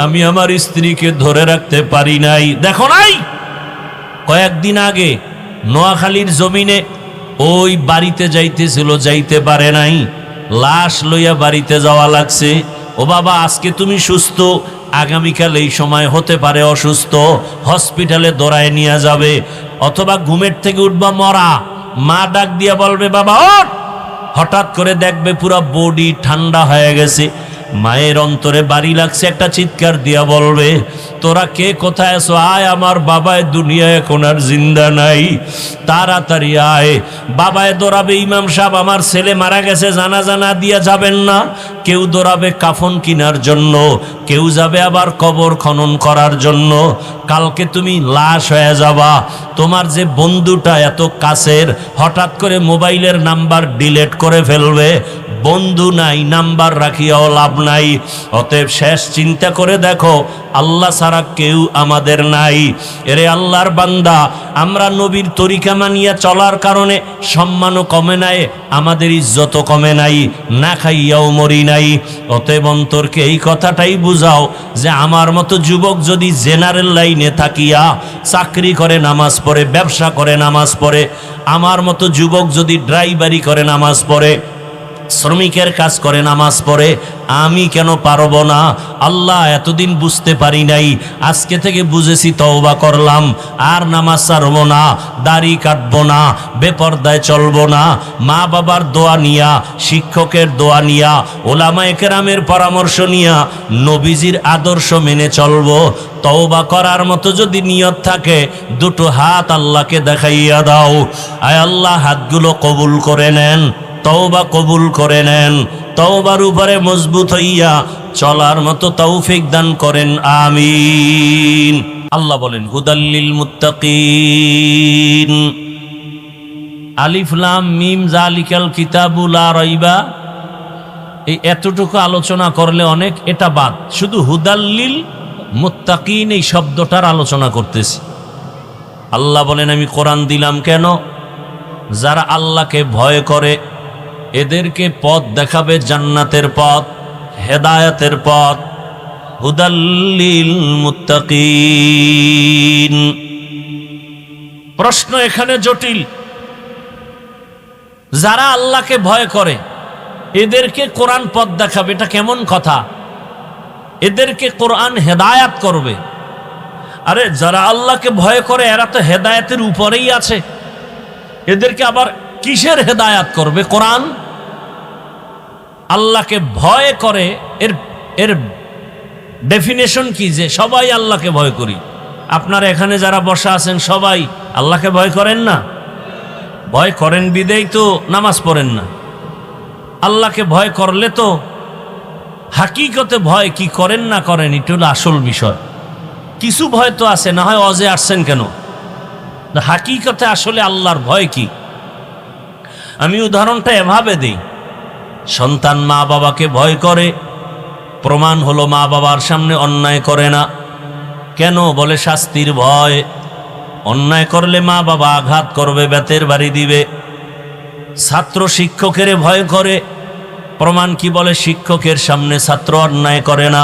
আমি আমার স্ত্রীকে ধরে রাখতে পারি নাই। দেখো নাই, কয়েকদিন আগে নোয়াখালীর জমিনে ওই বাড়িতে যাইতেছিল, যাইতে পারে নাই, লাশ লইয়া বাড়িতে যাওয়া লাগছে। ও বাবা, আজকে তুমি সুস্থ, আগামীকাল এই সময় হতে পারে অসুস্থ, হসপিটালে দৌড়ায় নিয়ে যাবে, অথবা ঘুমের থেকে উঠবা মরা। মা ডাক দিয়া বলবে, বাবা ওঠ। হঠাৎ করে দেখবে পুরা বডি ঠান্ডা হয়ে গেছে। মায়ের অন্তরে বাড়ি লাগছে, একটা চিৎকার দিয়া বলবে, তোরা কে, কোথায় আছো? আয়, আমার বাবায় দুনিয়ায় এখন আর জিন্দা নাই, তাড়াতাড়ি আয়। বাবায় দৌড়াবে, ইমাম সাহেব আমার ছেলে মারা গেছে, জানাজা দিয়া যাবেন না। কেউ দৌড়াবে কাফন কেনার জন্য, কেউ যাবে আবার কবর খনন করার জন্য। কালকে তুমি লাশ হয়ে যাবা। তোমার যে বন্ধুটা এত কাছের, হঠাৎ করে মোবাইলের নাম্বার ডিলিট করে ফেলবে, বন্ধু নাই, নাম্বার রাখিয়াও লাভ নাই। অতএব শেষ চিন্তা করে দেখো, আল্লাহ ছাড়া কেউ আমাদের নাই। এরে আল্লাহর বান্দা, আমরা নবীর তরিকা মানিয়া চলার কারণে সম্মানও কমে নাই, আমাদের ইজ্জতও কমে নাই, না খাইয়াও মরি নাই। অতএব অন্তরকে এই কথাটাই বুঝাও যে আমার মতো যুবক যদি জেনারেল লাইনে থাকিয়া চাকরি করে, নামাজ পড়ে, ব্যবসা করে, নামাজ পড়ে, আমার মতো যুবক যদি ড্রাইভারি করে, নামাজ পড়ে, শ্রমিকের কাজ করে, নামাজ পড়ে, আমি কেন পারবো না? আল্লাহ এতদিন বুঝতে পারি নাই, আজকে থেকে বুঝেছি, তওবা করলাম, আর নামাজ ছাড়বো না, দাড়ি কাটবো না, বেপরদায় চলবো না, মা বাবার দোয়া নিয়া, শিক্ষকের দোয়া নিয়া, ওলামায়ে কেরামের পরামর্শ নিয়া নবীজির আদর্শ মেনে চলবো। তওবা করার মতো যদি নিয়ত থাকে, দুটো হাত আল্লাহকে দেখাইয়া দাও। আয় আল্লাহ, হাতগুলো কবুল করে নেন, তওবা কবুল করে নেন, তওবার উপরে মজবুত হইয়া চলার মতো তৌফিক দান করেন, আমিন। আল্লাহ বলেন হুদাল্লিল মুত্তাকিন। আলিফ লাম মিম যালিকাল কিতাবু লা রাইবা, এই এতটুকু আলোচনা করলে অনেক, এটা বাদ, শুধু হুদাল্লিল মুত্তাকিন এই শব্দটার আলোচনা করতেছি। আল্লাহ বলেন আমি কোরআন দিলাম কেন? যারা আল্লাহকে ভয় করে এদেরকে পথ দেখাবে, জান্নাতের পথ, হেদায়েতের পথ। হুদাল্লিল মুত্তাকিন। প্রশ্ন এখানে জটিল। যারা আল্লাহকে ভয় করে এদেরকে কোরআন পথ দেখাবে, এটা কেমন কথা? এদেরকে কোরআন হেদায়াত করবে। আরে যারা আল্লাহকে ভয় করে এরা তো হেদায়েতের উপরেই আছে, এদেরকে আবার কিসের হেদায়াত করবে? কোরআন। আল্লাহকে ভয় করে এর ডেফিনেশন কি? যে সবাই আল্লাহকে ভয় করি। আপনারা এখানে যারা বসা আছেন সবাই আল্লাহকে ভয় করেন না? ভয় করেন বিদেই তো নামাজ পড়েন না। আল্লাহকে ভয় করলে তো হাকিকতে ভয় কি করেন না করেন এটা হলো আসল বিষয়। কিছু ভয় তো আছে, না হয় অজে আসছেন কেন? হাকিকতে আসলে আল্লাহর ভয় কি? আমি উদাহরণটা এভাবে দিই। সন্তান মা বাবাকে ভয় করে, প্রমাণ হলো মা বাবার সামনে অন্যায় করে না। কেন? বলে শাস্তির ভয়। অন্যায় করলে মা বাবা আঘাত করবে, বেতের বাড়ি দিবে। ছাত্র শিক্ষকের ভয় করে, প্রমাণ কি? বলে শিক্ষকের সামনে ছাত্র অন্যায় করে না।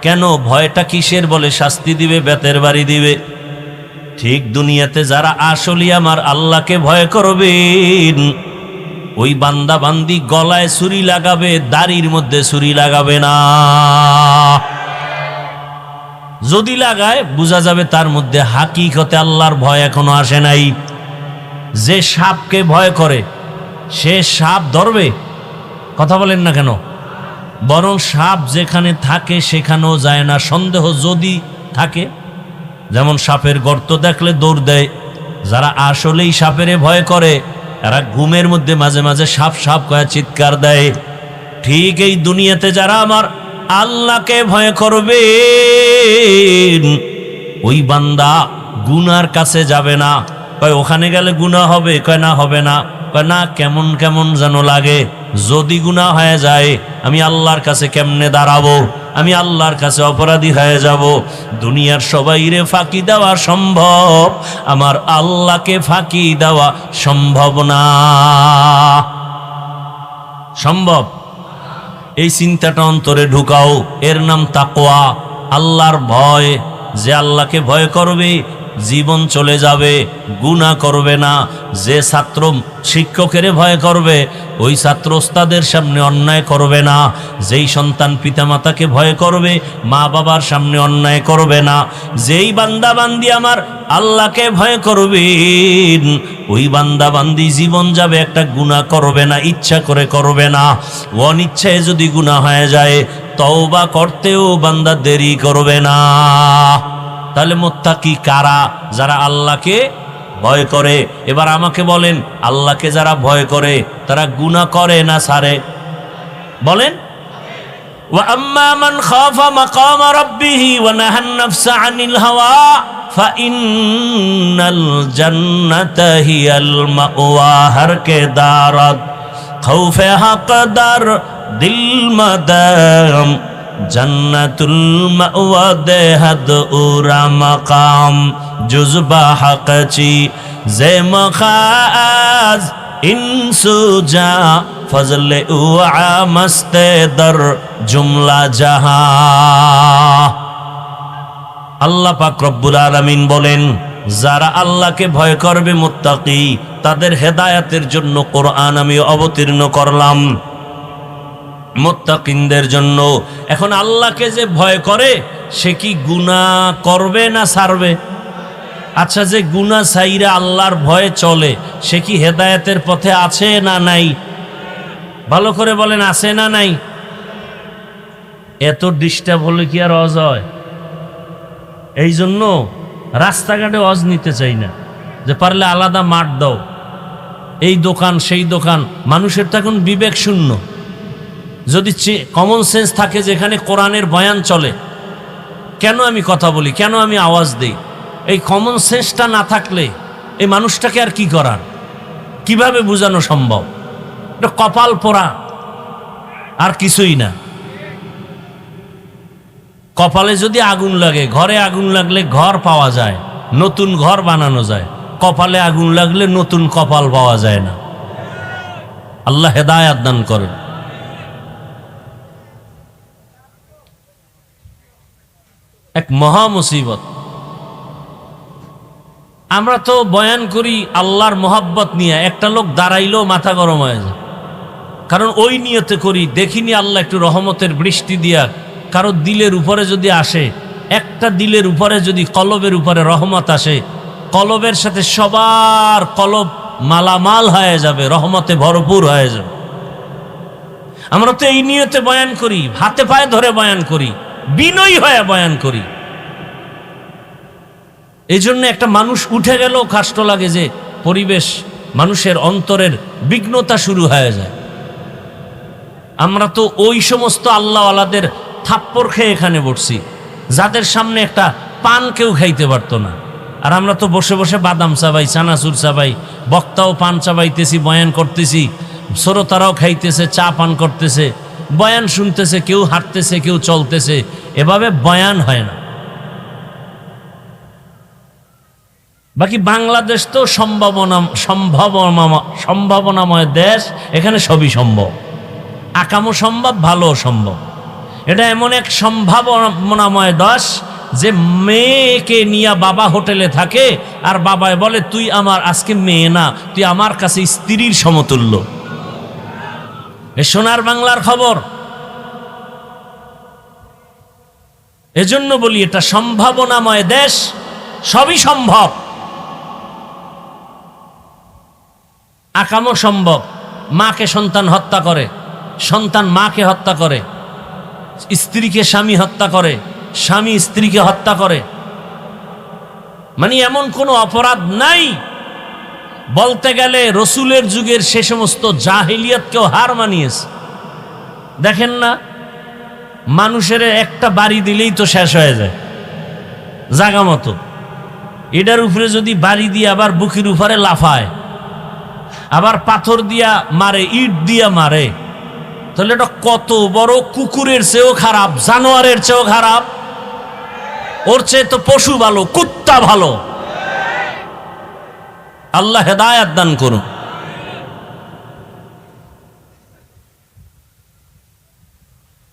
কেন? ভয়টা কিসের? বলে শাস্তি দিবে, বেতের বাড়ি দিবে। ঠিক দুনিয়াতে যারা আসলে আমার আল্লাহকে ভয় করবেন, ওই বান্দা বান্দি গলায় ছুরি লাগাবে, দাড়ির মধ্যে ছুরি লাগাবে না। যদি লাগায় বোঝা যাবে তার মধ্যে হাকিকতে আল্লাহর ভয় এখনো আসে নাই। যে সাপকে ভয় করে সে সাপ ধরবে? কথা বলেন না কেন? বরং সাপ যেখানে থাকে সেখানেও যায় না, সন্দেহ যদি থাকে। যেমন সাপের গর্ত দেখলে দৌড় দেয়। যারা আসলেই সাপের ভয় করে এরা ঘুমের মধ্যে মাঝে মাঝে সাপ সাপ কয়ে চিৎকার দেয়। ঠিক এই দুনিয়াতে যারা আমার আল্লাহকে ভয় করবে ওই বান্দা গুনার কাছে যাবে না। কয় ওখানে গেলে গুনাহ হবে? কয় না, হবে না। কয় না, কেমন কেমন যেন লাগে। যদি গুনাহ হয়ে যায় আমি আল্লাহর কাছে কেমনে দাঁড়াবো? আমি আল্লাহর কাছে অপরাধী হয়ে যাব। দুনিয়ার সবাইরে ফাঁকি দেওয়া সম্ভব, আমার আল্লাহকে ফাঁকি দেওয়া সম্ভব না। সম্ভব? এই চিন্তাটা অন্তরে ঢুকাও। এর নাম তাকওয়া, আল্লাহর ভয়। যে আল্লাহকে ভয় করবে জীবন চলে যাবে, গুনাহ করবে না। যে ছাত্র শিক্ষকের ভয় করবে ওই ছাত্র ওস্তাদের সামনে অন্যায় করবে না। যেই সন্তান পিতামাতাকে ভয় করবে মা বাবার সামনে অন্যায় করবে না। যেই বান্দা বান্দি আমার আল্লাহকে ভয় করবেন ওই বান্দা বান্দি জীবন যাবে একটা গুনাহ করবে না, ইচ্ছা করে করবে না। অনিচ্ছায় যদি গুনাহ হয়ে যায় তওবা করতেও বান্দা দেরি করবে না। তাহলে মুত্তাকি কারা? যারা আল্লাহকে ভয় করে। এবার আমাকে বলেন, আল্লাহকে যারা ভয় করে তারা গুনাহ করে না ছাড়ে? বলেন। ওয়া আম্মা মান খাফা মাকামা রাব্বিহি ওয়া নাহান নাফসা আনিল হাওয়া ফাইন্নাল জান্নাতা হিয়াল মাওয়া। হর কে দারাত খৌফে হকদার দিল মদাম জন্নতুল মাওয়া দেহাদ উরা মাকাম জুজবা হকচি জে মখাজ ইনসুজা ফজলে উআ মস্তে দর জুমলা জাহা। আল্লাহ পাক রব্বুল আলামিন বলেন, যারা আল্লাহকে ভয় করবে মুত্তাকি, তাদের হেদায়েতের জন্য কোরআন আমি অবতীর্ণ করলাম মুত্তাকিনদের জন্য। এখন আল্লাহকে যে ভয় করে সে কি গুনাহ করবে না ছাড়বে? আচ্ছা, যে গুনাহ ছাইরা আল্লাহর ভয়ে চলে সে কি হেদায়েতের পথে আছে না নাই? ভালো করে বলেন, আছে না নাই? এত ডিস্টার্ব হলে কি আর অজ হয়? এই জন্য রাস্তাঘাটে অজ নিতে চাই না, যে পারলে আলাদা মাঠ দাও, এই দোকান সেই দোকান। মানুষের তো এখন বিবেক শূন্য। যদি কমন সেন্স থাকে যেখানে কোরআনের বয়ান চলে, কেন আমি কথা বলি, কেন আমি আওয়াজ দিই? এই কমন সেন্সটা না থাকলে এই মানুষটাকে আর কি করার, কিভাবে বোঝানো সম্ভব? এটা কপাল পোড়া, আর কিছুই না। কপালে যদি আগুন লাগে, ঘরে আগুন লাগলে ঘর পাওয়া যায়, নতুন ঘর বানানো যায়। কপালে আগুন লাগলে নতুন কপাল পাওয়া যায় না। আল্লাহ হেদায়েত দান করেন। এক মহা মুসিবত। আমরা তো বয়ান করি আল্লাহর মোহাব্বত নিয়ে, একটা লোক দাঁড়াইলেও মাথা গরম হয়ে যায়, কারণ ওই নিয়তে করি। দেখিনি আল্লাহ একটু রহমতের বৃষ্টি দিয়া কারো দিলের উপরে যদি আসে, একটা দিলের উপরে যদি কলবের উপরে রহমত আসে, কলবের সাথে সবার কলব মালামাল হয়ে যাবে, রহমতে ভরপুর হয়ে যাবে। আমরা তো এই নিয়তে বয়ান করি, হাতে পায়ে ধরে বয়ান করি, বিনয়ী হয়ে বয়ান করি। এই জন্য একটা মানুষ উঠে গেলেও কষ্ট লাগে, যে পরিবেশ মানুষের অন্তরের বিঘ্নতা শুরু হয়ে যায়। আমরা তো ওই সমস্ত আল্লাহওয়ালাদের থাপ্পড় খেয়ে এখানে বসছি, যাদের সামনে একটা পান কেউ খাইতে পারতো না। আর আমরা তো বসে বসে বাদাম চাবাই, চানাচুর চাবাই, বক্তাও পান চাবাইতেছি, বয়ান করতেছি, শ্রোতারাও খাইতেছে, চা পান করতেছে, বয়ান শুনতেছে, কেউ হাঁটতেছে, কেউ চলতেছে। এভাবে বয়ান হয় না। বাকি বাংলাদেশ তো সম্ভাবনাময় দেশ, এখানে সবই সম্ভব। আকামও সম্ভব, ভালো সম্ভব। এটা এমন এক সম্ভাবনাময় দেশ যে মেয়েকে নিয়ে বাবা হোটেলে থাকে, আর বাবায় বলে তুই আমার আজকে মেয়ে না, তুই আমার কাছে স্ত্রীর সমতুল্য। এ সোনার বাংলার খবর। এজন্য বলি এটা সম্ভাবনাময় দেশ, সবই সম্ভব। আকামও সম্ভব। মাকে সন্তান হত্যা করে, সন্তান মাকে হত্যা করে, স্ত্রীকে স্বামী হত্যা করে, স্বামী স্ত্রীকে হত্যা করে। মানে এমন কোনো অপরাধ নাই। বলতে গেলে রসুলের যুগের সে সমস্ত জাহিলিয়াতকেও হার মানিয়েছে। দেখেন না, মানুষের একটা বাড়ি দিলেই তো শেষ হয়ে যায় জাগা মতো। এটার উপরে যদি বাড়ি দিয়ে আবার বুকের উপরে লাফায়, আবার পাথর দিয়া মারে, ইট দিয়া মারে, তাহলে এটা কত বড় কুকুরের চেয়েও খারাপ, জানোয়ারের চেয়েও খারাপ। ওর চেয়ে তো পশু ভালো, কুত্তা ভালো। আল্লাহ হেদায়েত দান করুন।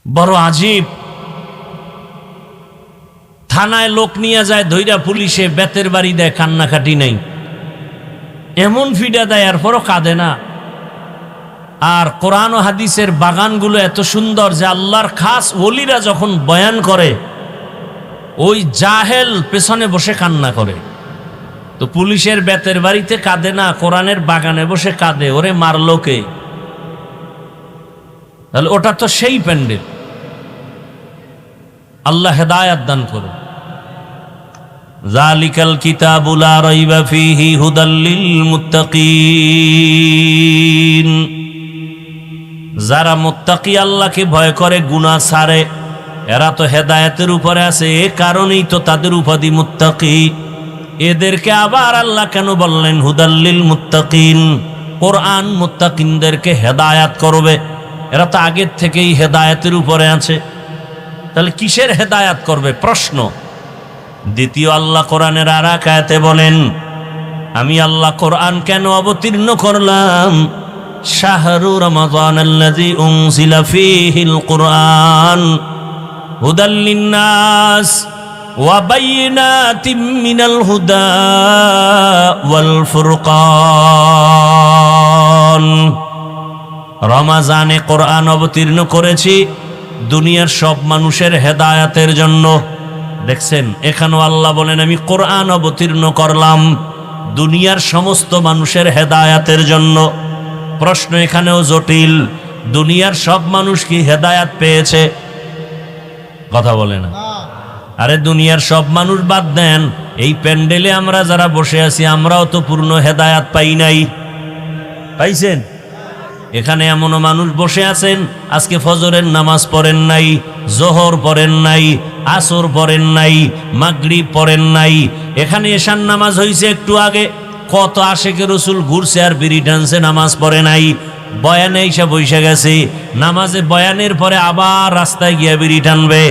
বড় আজীব। থানায় লোক নিয়ে যায়, ধৈরা পুলিশে বেতের বাড়ি দেয়, কান্নাকাটি নাই, এমন ফিডা দেয়, এরপরও কাঁদে না। আর কোরআন ও হাদিসের বাগানগুলো এত সুন্দর যে আল্লাহর খাস ওলিরা যখন বয়ান করে, ওই জাহেল পেছনে বসে কান্না করে। তো পুলিশের বেতের বাড়িতে কাঁদে না, কোরআনের বাগানে বসে কাঁদে, ওরে মারলো কে? তাহলে ওটা তো সেই প্যান্ডেল। আল্লাহ হেদায়েত দান করুন। যালিকাল কিতাবু লা রাইবা ফীহি হুদাল লিল মুত্তাকিন। যারা মুত্তাকি, আল্লাহকে ভয় করে, গুনাহ ছাড়ে, এরা তো হেদায়েতের উপরে আছে। এ কারণেই তো তাদের উপাধি মুত্তাকি। এদেরকে আবার আল্লাহ কেন বললেন হুদাল লিল মুত্তাকিন? কোরআন মুত্তাকিনদেরকে হেদায়াত করবে। এরা তো আগের থেকেই হেদায়াতের উপরে আছে, তাহলে কিসের হেদায়াত করবে প্রশ্ন। দ্বিতীয়, আল্লাহ কোরআনের আর এক আয়াতে বলেন, আমি আল্লাহ কোরআন কেন অবতীর্ণ করলাম? শাহরু রমাদানাল্লাযী উনজিলা ফীহিল কুরআন হুদাল লিন্নাস ওয়া বাইয়িনাতিম মিনাল হুদা ওয়াল ফুরকান। রমাজানে কোরআন অবতীর্ণ করেছি দুনিয়ার সব মানুষের হেদায়াতের জন্য। দেখছেন, এখানেও আল্লাহ বলেন আমি কোরআন অবতীর্ণ করলাম দুনিয়ার সমস্ত মানুষের হেদায়াতের জন্য। প্রশ্ন এখানেও জটিল, দুনিয়ার সব মানুষ কি হেদায়াত পেয়েছে? কথা বলে না। আরে দুনিয়ার সব মানুষ বাদ দেন, এই প্যান্ডেলে আমরা যারা বসে আছি আমরাও তো পূর্ণ হেদায়াত পাই নাই। পাইছেন? এখানে এমনও মানুষ বসে আছেন আজকে ফজরের নামাজ পড়েন নাই, জোহর পড়েন নাই, আসর পড়েন নাই, মাগরিব পড়েন নাই। এখানে এশার নামাজ হয়েছে একটু আগে, কত আশেকে রসুল ঘুরছে আর বিড়ি টানছে, নামাজ পড়ে নাই। বয়ানে এসে বসে গেছে, নামাজে বয়ানের পরে আবার রাস্তায় গিয়ে বিড়ি টানবে।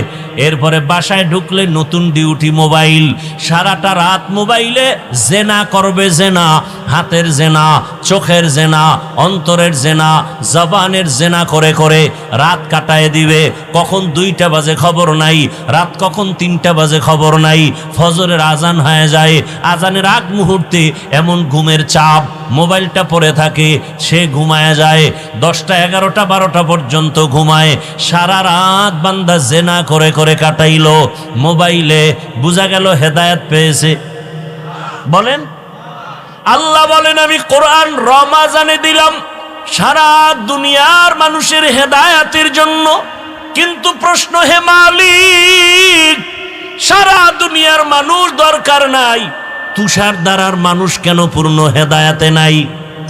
এরপরে বাসায় ঢুকলে নতুন ডিউটি মোবাইল, সারাটা রাত মোবাইলে জেনা করবে, জেনা, হাতের জেনা, চোখের জেনা, অন্তরের জেনা, জবানের জেনা করে করে রাত কাটায় দিবে। কখন 2টা বাজে খবর নাই, রাত কখন 3টা বাজে খবর নাই। ফজরের আজান হয়ে যায়, আজানের আগ মুহূর্তে এমন ঘুমের চাপ, মোবাইলটা পড়ে থাকে, সে ঘুমায় যায়। 10টা 11টা 12টা পর্যন্ত ঘুমায়। সারা রাত বান্দা জেনা করে করে কাটাইলো মোবাইলে, বোঝা গেল হেদায়েত পেয়েছে? বলেন। আল্লাহ বলেন আমি কোরআন রমাজানে দিলাম সারা দুনিয়ার মানুষের হেদায়েতের জন্য। কিন্তু প্রশ্ন, হে মালিক, সারা দুনিয়ার মানুষ দরকার নাই, তুষার দ্বারার মানুষ কেন পূর্ণ হেদায়েতে নাই?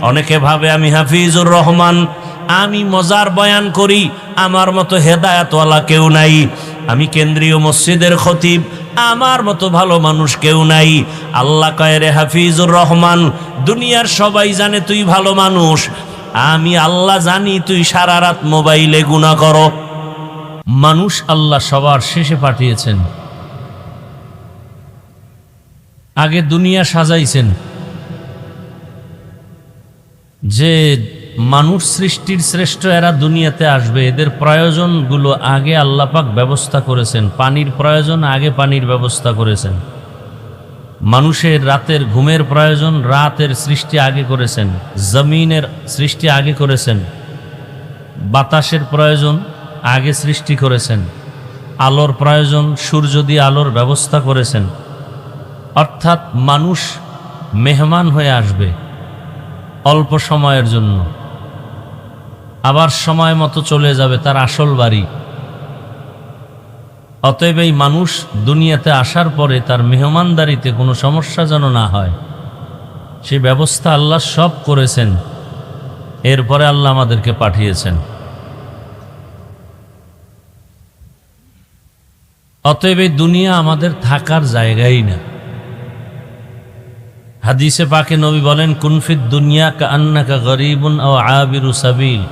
অনেকে ভাবে আমি হাফিজুর রহমান, আমি মজার বয়ান করি, আমার মতো হেদায়েতওয়ালা কেউ নাই। আমি কেন্দ্রীয় মসজিদের খতিব, আমার মতো ভালো মানুষ কেউ নাই। আল্লাহ কয়, রে হাফিজুর রহমান, দুনিয়ার সবাই জানে তুই ভালো মানুষ, আমি আল্লাহ জানি তুই সারা রাত মোবাইলে গুনাহ করো। মানুষ আল্লাহ সবার শেষে পাঠিয়েছেন, আগে দুনিয়া সাজাইছেন যে মানুষ সৃষ্টির শ্রেষ্ঠ এরা দুনিয়াতে আসবে, এদের প্রয়োজনগুলো আগে আল্লাহ পাক ব্যবস্থা করেছেন। পানির প্রয়োজন, আগে পানির ব্যবস্থা করেছেন। মানুষের রাতের ঘুমের প্রয়োজন, রাতের সৃষ্টি আগে করেছেন। জমিনের সৃষ্টি আগে করেছেন। বাতাসের প্রয়োজন আগে সৃষ্টি করেছেন। আলোর প্রয়োজন, সূর্য দিয়ে আলোর ব্যবস্থা করেছেন। অর্থাৎ মানুষ মেহমান হয়ে আসবে অল্প সময়ের জন্য, আবার সময় মতো চলে যাবে তার আসল বাড়ি। অতএব এই মানুষ দুনিয়াতে আসার পরে তার মেহমানদারিতে কোনো সমস্যা যেন না হয়, সেই ব্যবস্থা আল্লাহ সব করেছেন। এরপরে আল্লাহ আমাদেরকে পাঠিয়েছেন। অতএব এই দুনিয়া আমাদের থাকার জায়গাই না। হাদিসে পাকে নবী বলেন, কুনফিদ দুনিয়া কাআন্নাকা গরীবুন আও আবিরু সাবিল।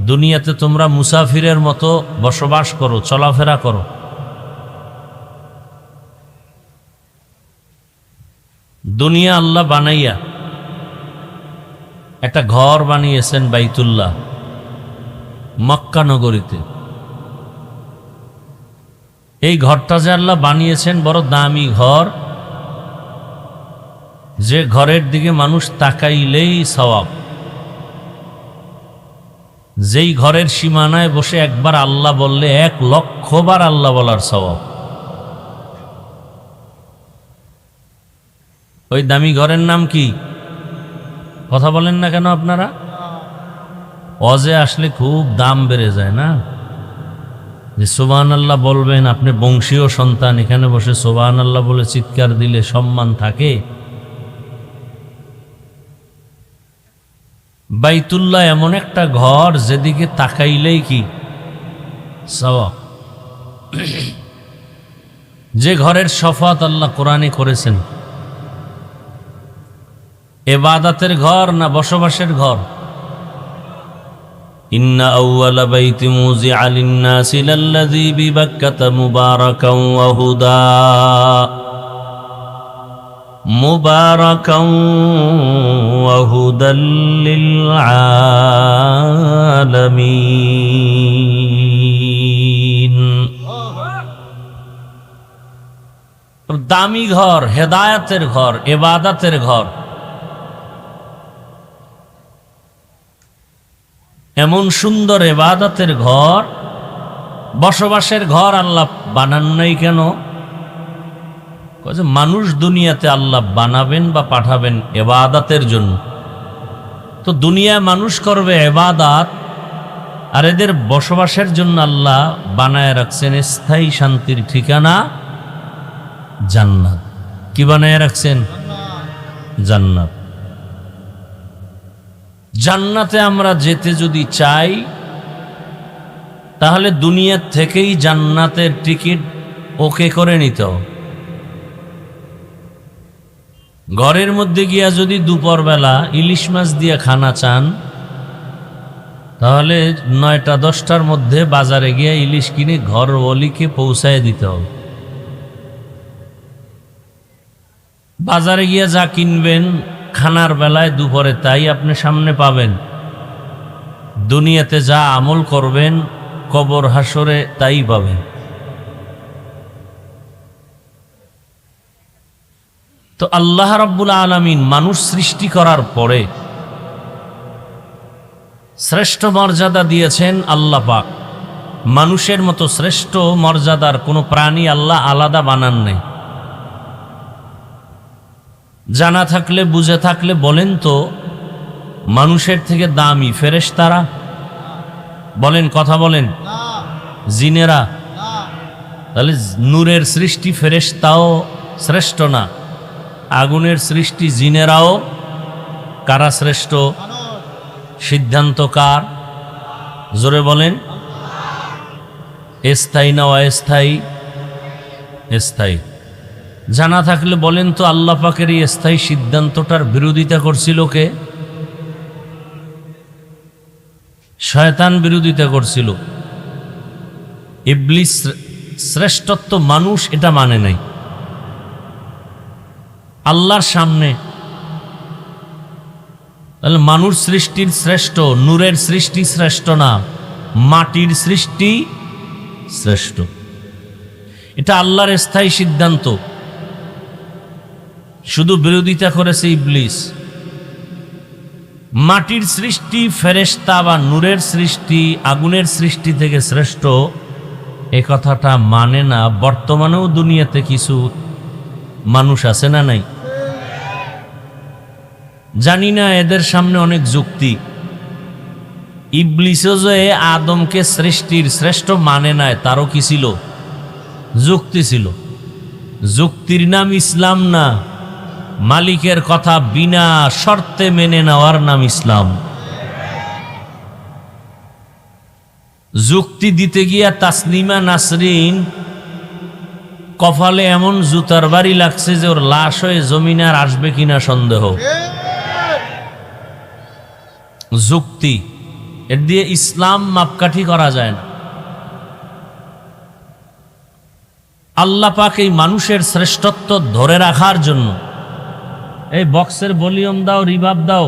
দুনিয়াতে তোমরা মুসাফিরের মতো বসবাস করো, চলাফেরা করো। দুনিয়া আল্লাহ বানাইয়া একটা ঘর বানিয়েছেন বাইতুল্লাহ মক্কা নগরীতে। এই ঘরটা যে আল্লাহ বানিয়েছেন বড় দামি ঘর, যে ঘরের দিকে মানুষ তাকাইলেই সওয়াব। যেই ঘরের সীমানায় বসে একবার আল্লাহ বললে 1,00,000 বার আল্লাহ বলার সওয়াব। ওই দামি ঘরের নাম কি? কথা বলেন না কেন আপনারা? ওয়াজে আসলে খুব দাম বেড়ে যায় না, যে সুবহানাল্লাহ বলবেন, আপনি বংশীয় সন্তান, এখানে বসে সুবহানাল্লাহ বলে চিৎকার দিলে সম্মান থাকে। বাইতুল্লাহ এমন একটা ঘর যেদিকে তাকাইলেই কি সওয়াব। যে ঘরের শফাত আল্লাহ কোরআনে করেছেন, ইবাদতের ঘর না বসবাসের ঘর? ইন্না আউওয়ালা বাইতি মুযিআ লিন-নাসি লাল্লাযী বিবাক্কাতা মুবারাকান ওয়া হুদা মুবারাকান ওয়া হুদাল লিল আলামিন। দামি ঘর, হেদায়েতের ঘর, ইবাদতের ঘর। এমন সুন্দর ইবাদতের ঘর, বসবাসের ঘর আল্লাহ বানান নাই কেন? মানুষ দুনিয়াতে আল্লাহ বানাবেন বা পাঠাবেন ইবাদতের জন্য। তো দুনিয়ায় মানুষ করবে ইবাদত, আর এদের বসবাসের জন্য আল্লাহ বানায় রাখছেন স্থায়ী শান্তির ঠিকানা জান্নাত। কি বানায় রাখছেন? জান্নাত। জান্নাতে আমরা যেতে যদি চাই, তাহলে দুনিয়ার থেকেই জান্নাতের টিকিট ওকে করে নিতে হবে। ঘরের মধ্যে গিয়া যদি দুপুরবেলা ইলিশ মাছ দিয়ে খানা চান, তাহলে 9টা-10টার মধ্যে বাজারে গিয়ে ইলিশ কিনে ঘরওয়ালিকে পৌঁছায় দিতে হবে। বাজারে গিয়ে যা কিনবেন খানার বেলায় দুপুরে তাই আপনি সামনে পাবেন। দুনিয়াতে যা আমল করবেন কবর হাসরে তাই পাবেন। তো আল্লাহ রাব্বুল আলামিন মানুষ সৃষ্টি করার পরে শ্রেষ্ঠ মর্যাদা দিয়েছেন আল্লাহ পাক। মানুষের মতো শ্রেষ্ঠ মর্যাদার কোনো প্রাণী আল্লাহ আলাদা বানান নেই। জানা থাকলে বুঝে থাকলে বলেন তো, মানুষের থেকে দামি ফেরেশতারা? বলেন, কথা বলেন। জিনেরা? তাহলে নূরের সৃষ্টি ফেরেশতাও শ্রেষ্ঠ না? আগুনের সৃষ্টি জিনেরাও? কারা শ্রেষ্ঠ? সিদ্ধান্ত কার? জোরে বলেন। স্থায়ী না অস্থায়ী? স্থায়ী। জানা থাকলে বলেন তো, আল্লাহ পাকের এই স্থায়ী সিদ্ধান্তটার বিরোধিতা করছিল কে? শয়তান বিরোধিতা করছিল। ইবলিস শ্রেষ্ঠত্ব মানুষ এটা মানে নাই। আল্লাহর সামনে তাহলে মানুষ সৃষ্টির শ্রেষ্ঠ, নূরের সৃষ্টি শ্রেষ্ঠ না, মাটির সৃষ্টি শ্রেষ্ঠ। এটা আল্লাহর স্থায়ী সিদ্ধান্ত। শুধু বিরোধিতা করেছে ইবলিস। মাটির সৃষ্টি ফেরেশতা বা নূরের সৃষ্টি আগুনের সৃষ্টি থেকে শ্রেষ্ঠ, এ কথাটা মানে না। বর্তমানেও দুনিয়াতে কিছু মানুষ আছে না নাই? জানি না, এদের সামনে অনেক যুক্তি। ইবলিসও যে আদমকে সৃষ্টির শ্রেষ্ঠ মানে নাই, তারও কি ছিল? যুক্তি ছিল। যুক্তির নাম ইসলাম না, মালিকের কথা বিনা শর্তে মেনে নেওয়ার নাম ইসলাম। যুক্তি দিতে গিয়া তাসলিমা নাসরিন কপালে এমন জুতার বাড়ি লাগছে যে ওর লাশ হয়ে জমিনে আর আসবে কিনা সন্দেহ। যুক্তি, এর দিয়ে ইসলাম মাপকাঠি করা যায় না। আল্লাহ পাক এই মানুষের শ্রেষ্ঠত্ব ধরে রাখার জন্য, এই বক্সের ভলিউম দাও, রিভাব দাও,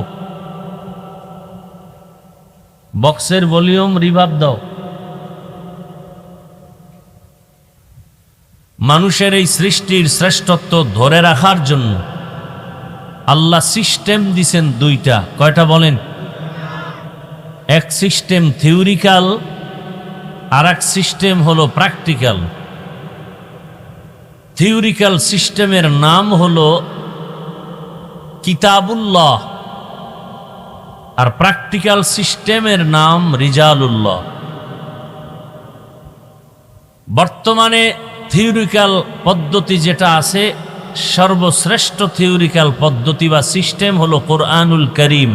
বক্সের ভলিউম রিভাব দাও। মানুষের এই সৃষ্টির শ্রেষ্ঠত্ব ধরে রাখার জন্য আল্লাহ সিস্টেম দিছেন দুইটা। কয়টা বলেন? এক সিস্টেম থিওরিক্যাল, আর এক সিস্টেম হলো প্র্যাকটিক্যাল। থিওরিক্যাল সিস্টেমের নাম হলো কিতাবুল্লাহ, আর প্র্যাকটিক্যাল সিস্টেমের নাম রিজালুল্লাহ। বর্তমানে থিওরিক্যাল পদ্ধতি যেটা আছে, সর্বশ্রেষ্ঠ থিওরিক্যাল পদ্ধতি বা সিস্টেম হলো কোরআনুল করিম,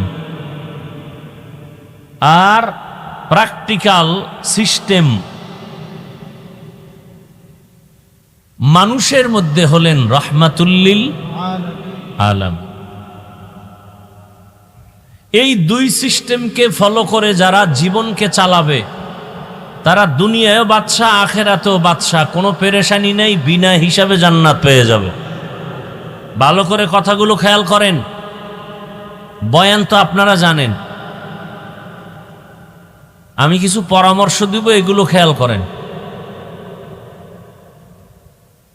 আর প্র্যাকটিক্যাল সিস্টেম মানুষের মধ্যে হলেন রহমাতুল্লিল আলাম। এই দুই সিস্টেমকে ফলো করে যারা জীবনকে চালাবে তারা দুনিয়ায়ও বাদশাহ, আখেরাতেও বাদশাহ, কোনো পেরেশানি নেই, বিনা হিসাবে জান্নাত পেয়ে যাবে। ভালো করে কথাগুলো খেয়াল করেন। বয়ান তো আপনারা জানেন, আমি কিছু পরামর্শ দিব, এগুলো খেয়াল করেন।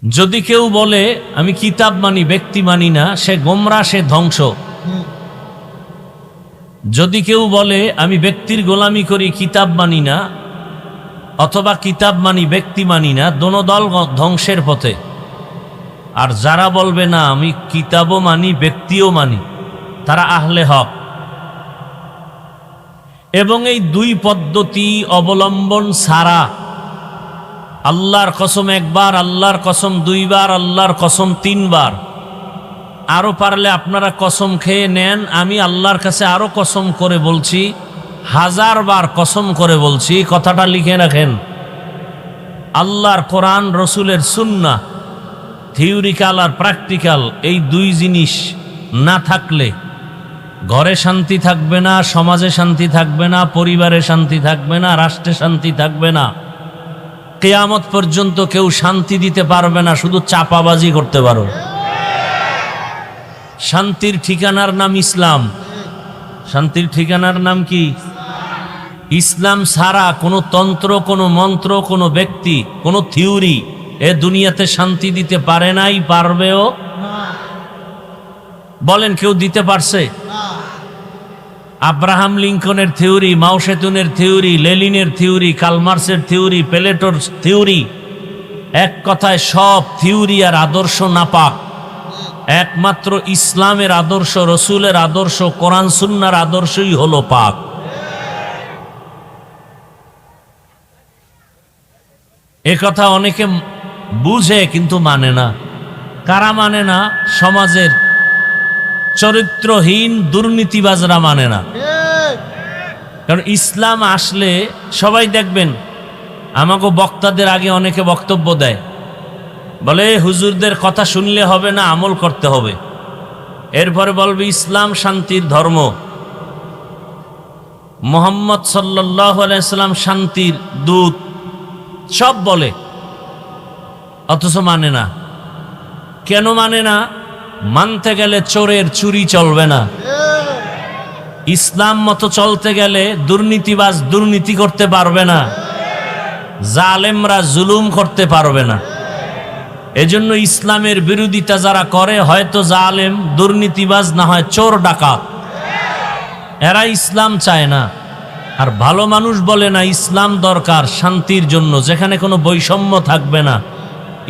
যদি কেউ বলে আমি কিতাব মানি, ব্যক্তি মানি না, সে গোমরা, সে ধ্বংস। যদি কেউ বলে আমি ব্যক্তির গোলামি করি, কিতাব মানি না, অথবা কিতাব মানি ব্যক্তি মানি না, দোনো দল ধ্বংসের পথে। আর যারা বলবে না আমি কিতাবও মানি ব্যক্তিও মানি, তারা আহলে হক। এবং এই দুই পদ্ধতি অবলম্বন ছাড়া আল্লাহর কসম একবার, আল্লাহর কসম দুইবার, আল্লাহর কসম তিনবার, আরো পারলে আপনারা কসম খেয়ে নেন, আমি আল্লাহর কাছে আরো কসম করে বলছি, 1000 বার কসম করে বলছি, কথাটা লিখে রাখেন। আল্লাহর কোরআন, রসুলের সুন্নাহ, থিওরিক্যাল আর প্র্যাকটিক্যাল, এই দুই জিনিস না থাকলে ঘরে শান্তি থাকবে না, সমাজে শান্তি থাকবে না, পরিবারে শান্তি থাকবে না, রাষ্ট্রে শান্তি থাকবে না। কিয়ামত পর্যন্ত কেউ শান্তি দিতে পারবে না, শুধু চাপাবাজি করতে পারো। শান্তির ঠিকানার নাম ইসলাম। শান্তির ঠিকানার নাম কি? ইসলাম ছাড়া কোনো তন্ত্র, কোনো মন্ত্র, কোনো ব্যক্তি, কোনো থিওরি এ দুনিয়াতে শান্তি দিতে পারে নাই, পারবেও। বলেন কেউ দিতে পারছে? আব্রাহাম লিঙ্কনের থিওরি, মাও সেতুনের থিওরি, লেনিনের থিওরি, কালমার্সের থিওরি, প্লেটোর থিওরি, এক কথায় সব থিওরি আর আদর্শ নাপাক। একমাত্র ইসলামের আদর্শ, রসুলের আদর্শ, কোরআন সুন্নাহর আদর্শই হলো পাক। এ কথা অনেকে বুঝে কিন্তু মানে না। কারা মানে না? সমাজের চরিত্রহীন দুর্নীতিবাজরা মানে না। কারণ ইসলাম আসলে সবাই দেখবেন, আমাকে বক্তাদের আগে অনেকে বক্তব্য দেয়, বলে হুজুরদের কথা শুনলে হবে না, আমল করতে হবে। এরপরে বলবে ইসলাম শান্তির ধর্ম, মুহাম্মদ সাল্লাল্লাহু আলাইহি সাল্লাম শান্তির দূত, সব বলে, অথচ মানে না। কেন মানে না? মানতে গেলে চোরের চুরি চলবে না, ইসলাম মতো চলতে গেলে দুর্নীতিবাজ দুর্নীতি করতে পারবে না, জালেমরা জুলুম করতে পারবে না। এজন্য ইসলামের বিরোধিতা যারা করে, হয়তো জালেম, দুর্নীতিবাজ, না হয় চোর ডাকাত, এরা ইসলাম চায় না। আর ভালো মানুষ বলে না ইসলাম দরকার শান্তির জন্য, যেখানে কোনো বৈষম্য থাকবে না।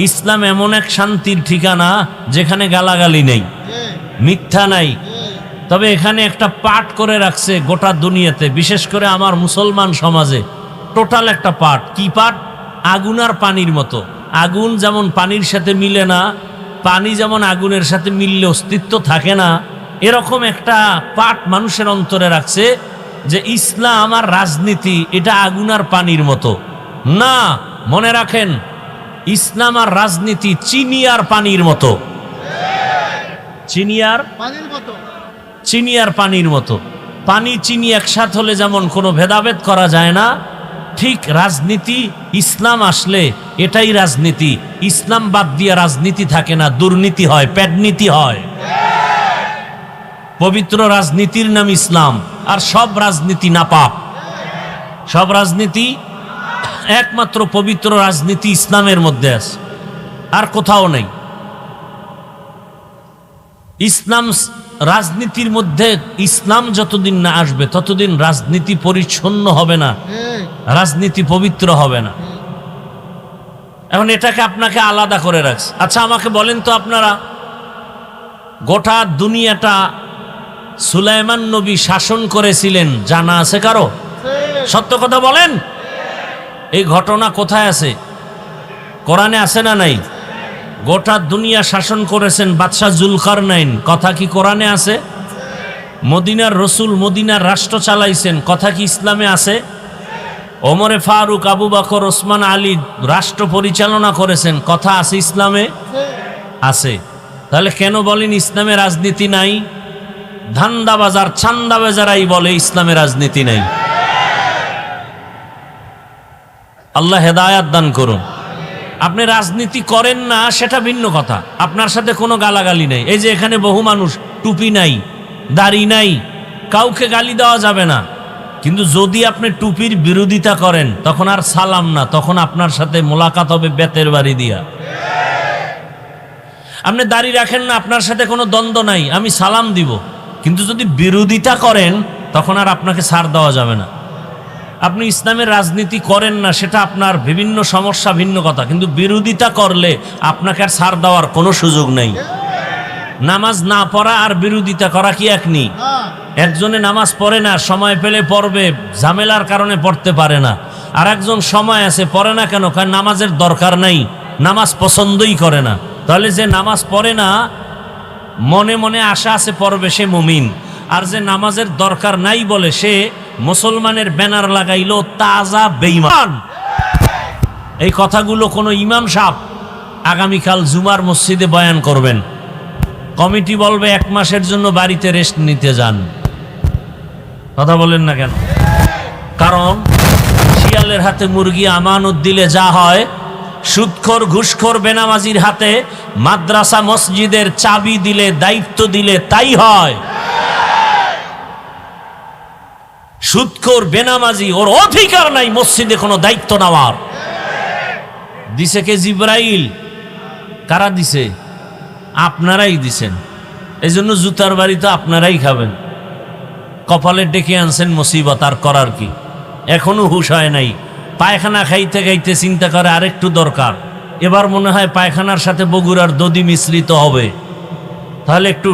ইসলাম এমন এক শান্তির ঠিকানা যেখানে গালাগালি নেই, মিথ্যা নাই। তবে এখানে একটা পাঠ করে রাখছে গোটা দুনিয়াতে, বিশেষ করে আমার মুসলমান সমাজে টোটাল একটা পাঠ। কি পাঠ? আগুন আর পানির মতো। আগুন যেমন পানির সাথে মিলে না, পানি যেমন আগুনের সাথে মিললে অস্তিত্ব থাকে না, এরকম একটা পাঠ মানুষের অন্তরে রাখছে যে ইসলাম আর রাজনীতি এটা আগুন আর পানির মতো না। মনে রাখেন, ইসলাম আর রাজনীতি চিনি আর পানির মতো। চিনি আর পানির মতো। পানি চিনি একসাথ হলে যেমন কোনো ভেদাভেদ করা যায় না, ঠিক রাজনীতি ইসলাম আসলে এটাই রাজনীতি। ইসলাম বাদ দিয়ে রাজনীতি থাকে না, দুর্নীতি হয়, পেটনীতি হয়। পবিত্র রাজনীতির নাম ইসলাম, আর সব রাজনীতি নাপাক। সব রাজনীতি, একমাত্র পবিত্র রাজনীতি ইসলামের মধ্যে আছে, আর কোথাও নেই। ইসলাম রাজনীতির মধ্যে, ইসলাম যতদিন না আসবে ততদিন রাজনীতি পরিচ্ছন্ন হবে না, রাজনীতি পবিত্র হবে না। এখন এটাকে আপনাকে আলাদা করে রাখছে। আচ্ছা আমাকে বলেন তো, আপনারা গোটা দুনিয়াটা সুলাইমান নবী শাসন করেছিলেন, জানা আছে কারো? সত্য কথা বলেন, এই ঘটনা কোথায় আছে? কোরআনে আছে না নাই? গোটা দুনিয়া শাসন করেছেন বাদশাহ জুলকারনাইন, কথা কি কোরআনে আছে? মদিনার রসুল মদিনার রাষ্ট্র চালাইছেন, কথা কি ইসলামে আছে? ওমরে ফারুক, আবু বকর, ওসমান, আলী রাষ্ট্র পরিচালনা করেছেন, কথা আছে ইসলামে? আছে। তাহলে কেন বলেন ইসলামে রাজনীতি নাই? ধান্দাবাজার চান্দাবাজারাই বলে ইসলামে রাজনীতি নাই। আল্লাহ হেদায়াত দান করুন। আপনি রাজনীতি করেন না সেটা ভিন্ন কথা, আপনার সাথে কোনো গালাগালি নেই। এই যে এখানে বহু মানুষ টুপি নাই, দাড়ি নাই, কাউকে গালি দেওয়া যাবে না। কিন্তু যদি আপনি টুপির বিরোধিতা করেন তখন আর সালাম না, তখন আপনার সাথে মোলাকাত হবে বেতের বাড়ি দিয়া। আপনি দাড়ি রাখেন না, আপনার সাথে কোনো দ্বন্দ্ব নাই, আমি সালাম দিব। কিন্তু যদি বিরোধিতা করেন তখন আর আপনাকে ছাড় দেওয়া যাবে না। আপনি ইসলামের রাজনীতি করেন না সেটা আপনার বিভিন্ন সমস্যা, ভিন্ন কথা, কিন্তু বিরোধিতা করলে আপনাকে আর ছাড় দেওয়ার কোনো সুযোগ নেই। নামাজ না পড়া আর বিরোধিতা করা কি এক নেই? একজনে নামাজ পড়ে না, সময় পেলে পড়বে, ঝামেলার কারণে পড়তে পারে না। আর একজন সময় আছে, পড়ে না কেন? কারণ নামাজের দরকার নাই, নামাজ পছন্দই করে না। তাহলে যে নামাজ পড়ে না, মনে মনে আশা আছে পড়বে, সে মুমিন। আর যে নামাজের দরকার নাই বলে সে মুসলমানের ব্যানার লাগাইলো তাজা বেঈমান। এই কথাগুলো কোনো ইমাম সাহেব আগামীকাল জুমার মসজিদে বয়ান করবেন, কমিটি বলবে 1 মাসের জন্য বাড়িতে রেস্ট নিতে যান। কথা বলেন না কেন? কারণ শিয়ালের হাতে মুরগি আমানত দিলে যা হয়, সুদখোর ঘুষখোর বেনামাজির হাতে মাদ্রাসা মসজিদের চাবি দিলে, দায়িত্ব দিলে তাই হয়। সুদখোর বেনামাজি, ওর অধিকার নাই মসজিদে কোনো দায়িত্ব নেওয়ার। দিছে কে? জিব্রাইল। কারা দিছে? আপনারাই দিছেন। এই জন্য জুতার বাড়ি তো আপনারাই খাবেন। কপালে ডেকে আনছেন মুসিবত, আর করার কি? এখনো হুঁশ হয় নাই। পায়খানা খাইতে খাইতে চিন্তা করে আরেকটু দরকার। এবার মনে হয় পায়খানার সাথে বগুড়ার দধি মিশ্রিত হবে, তাহলে একটু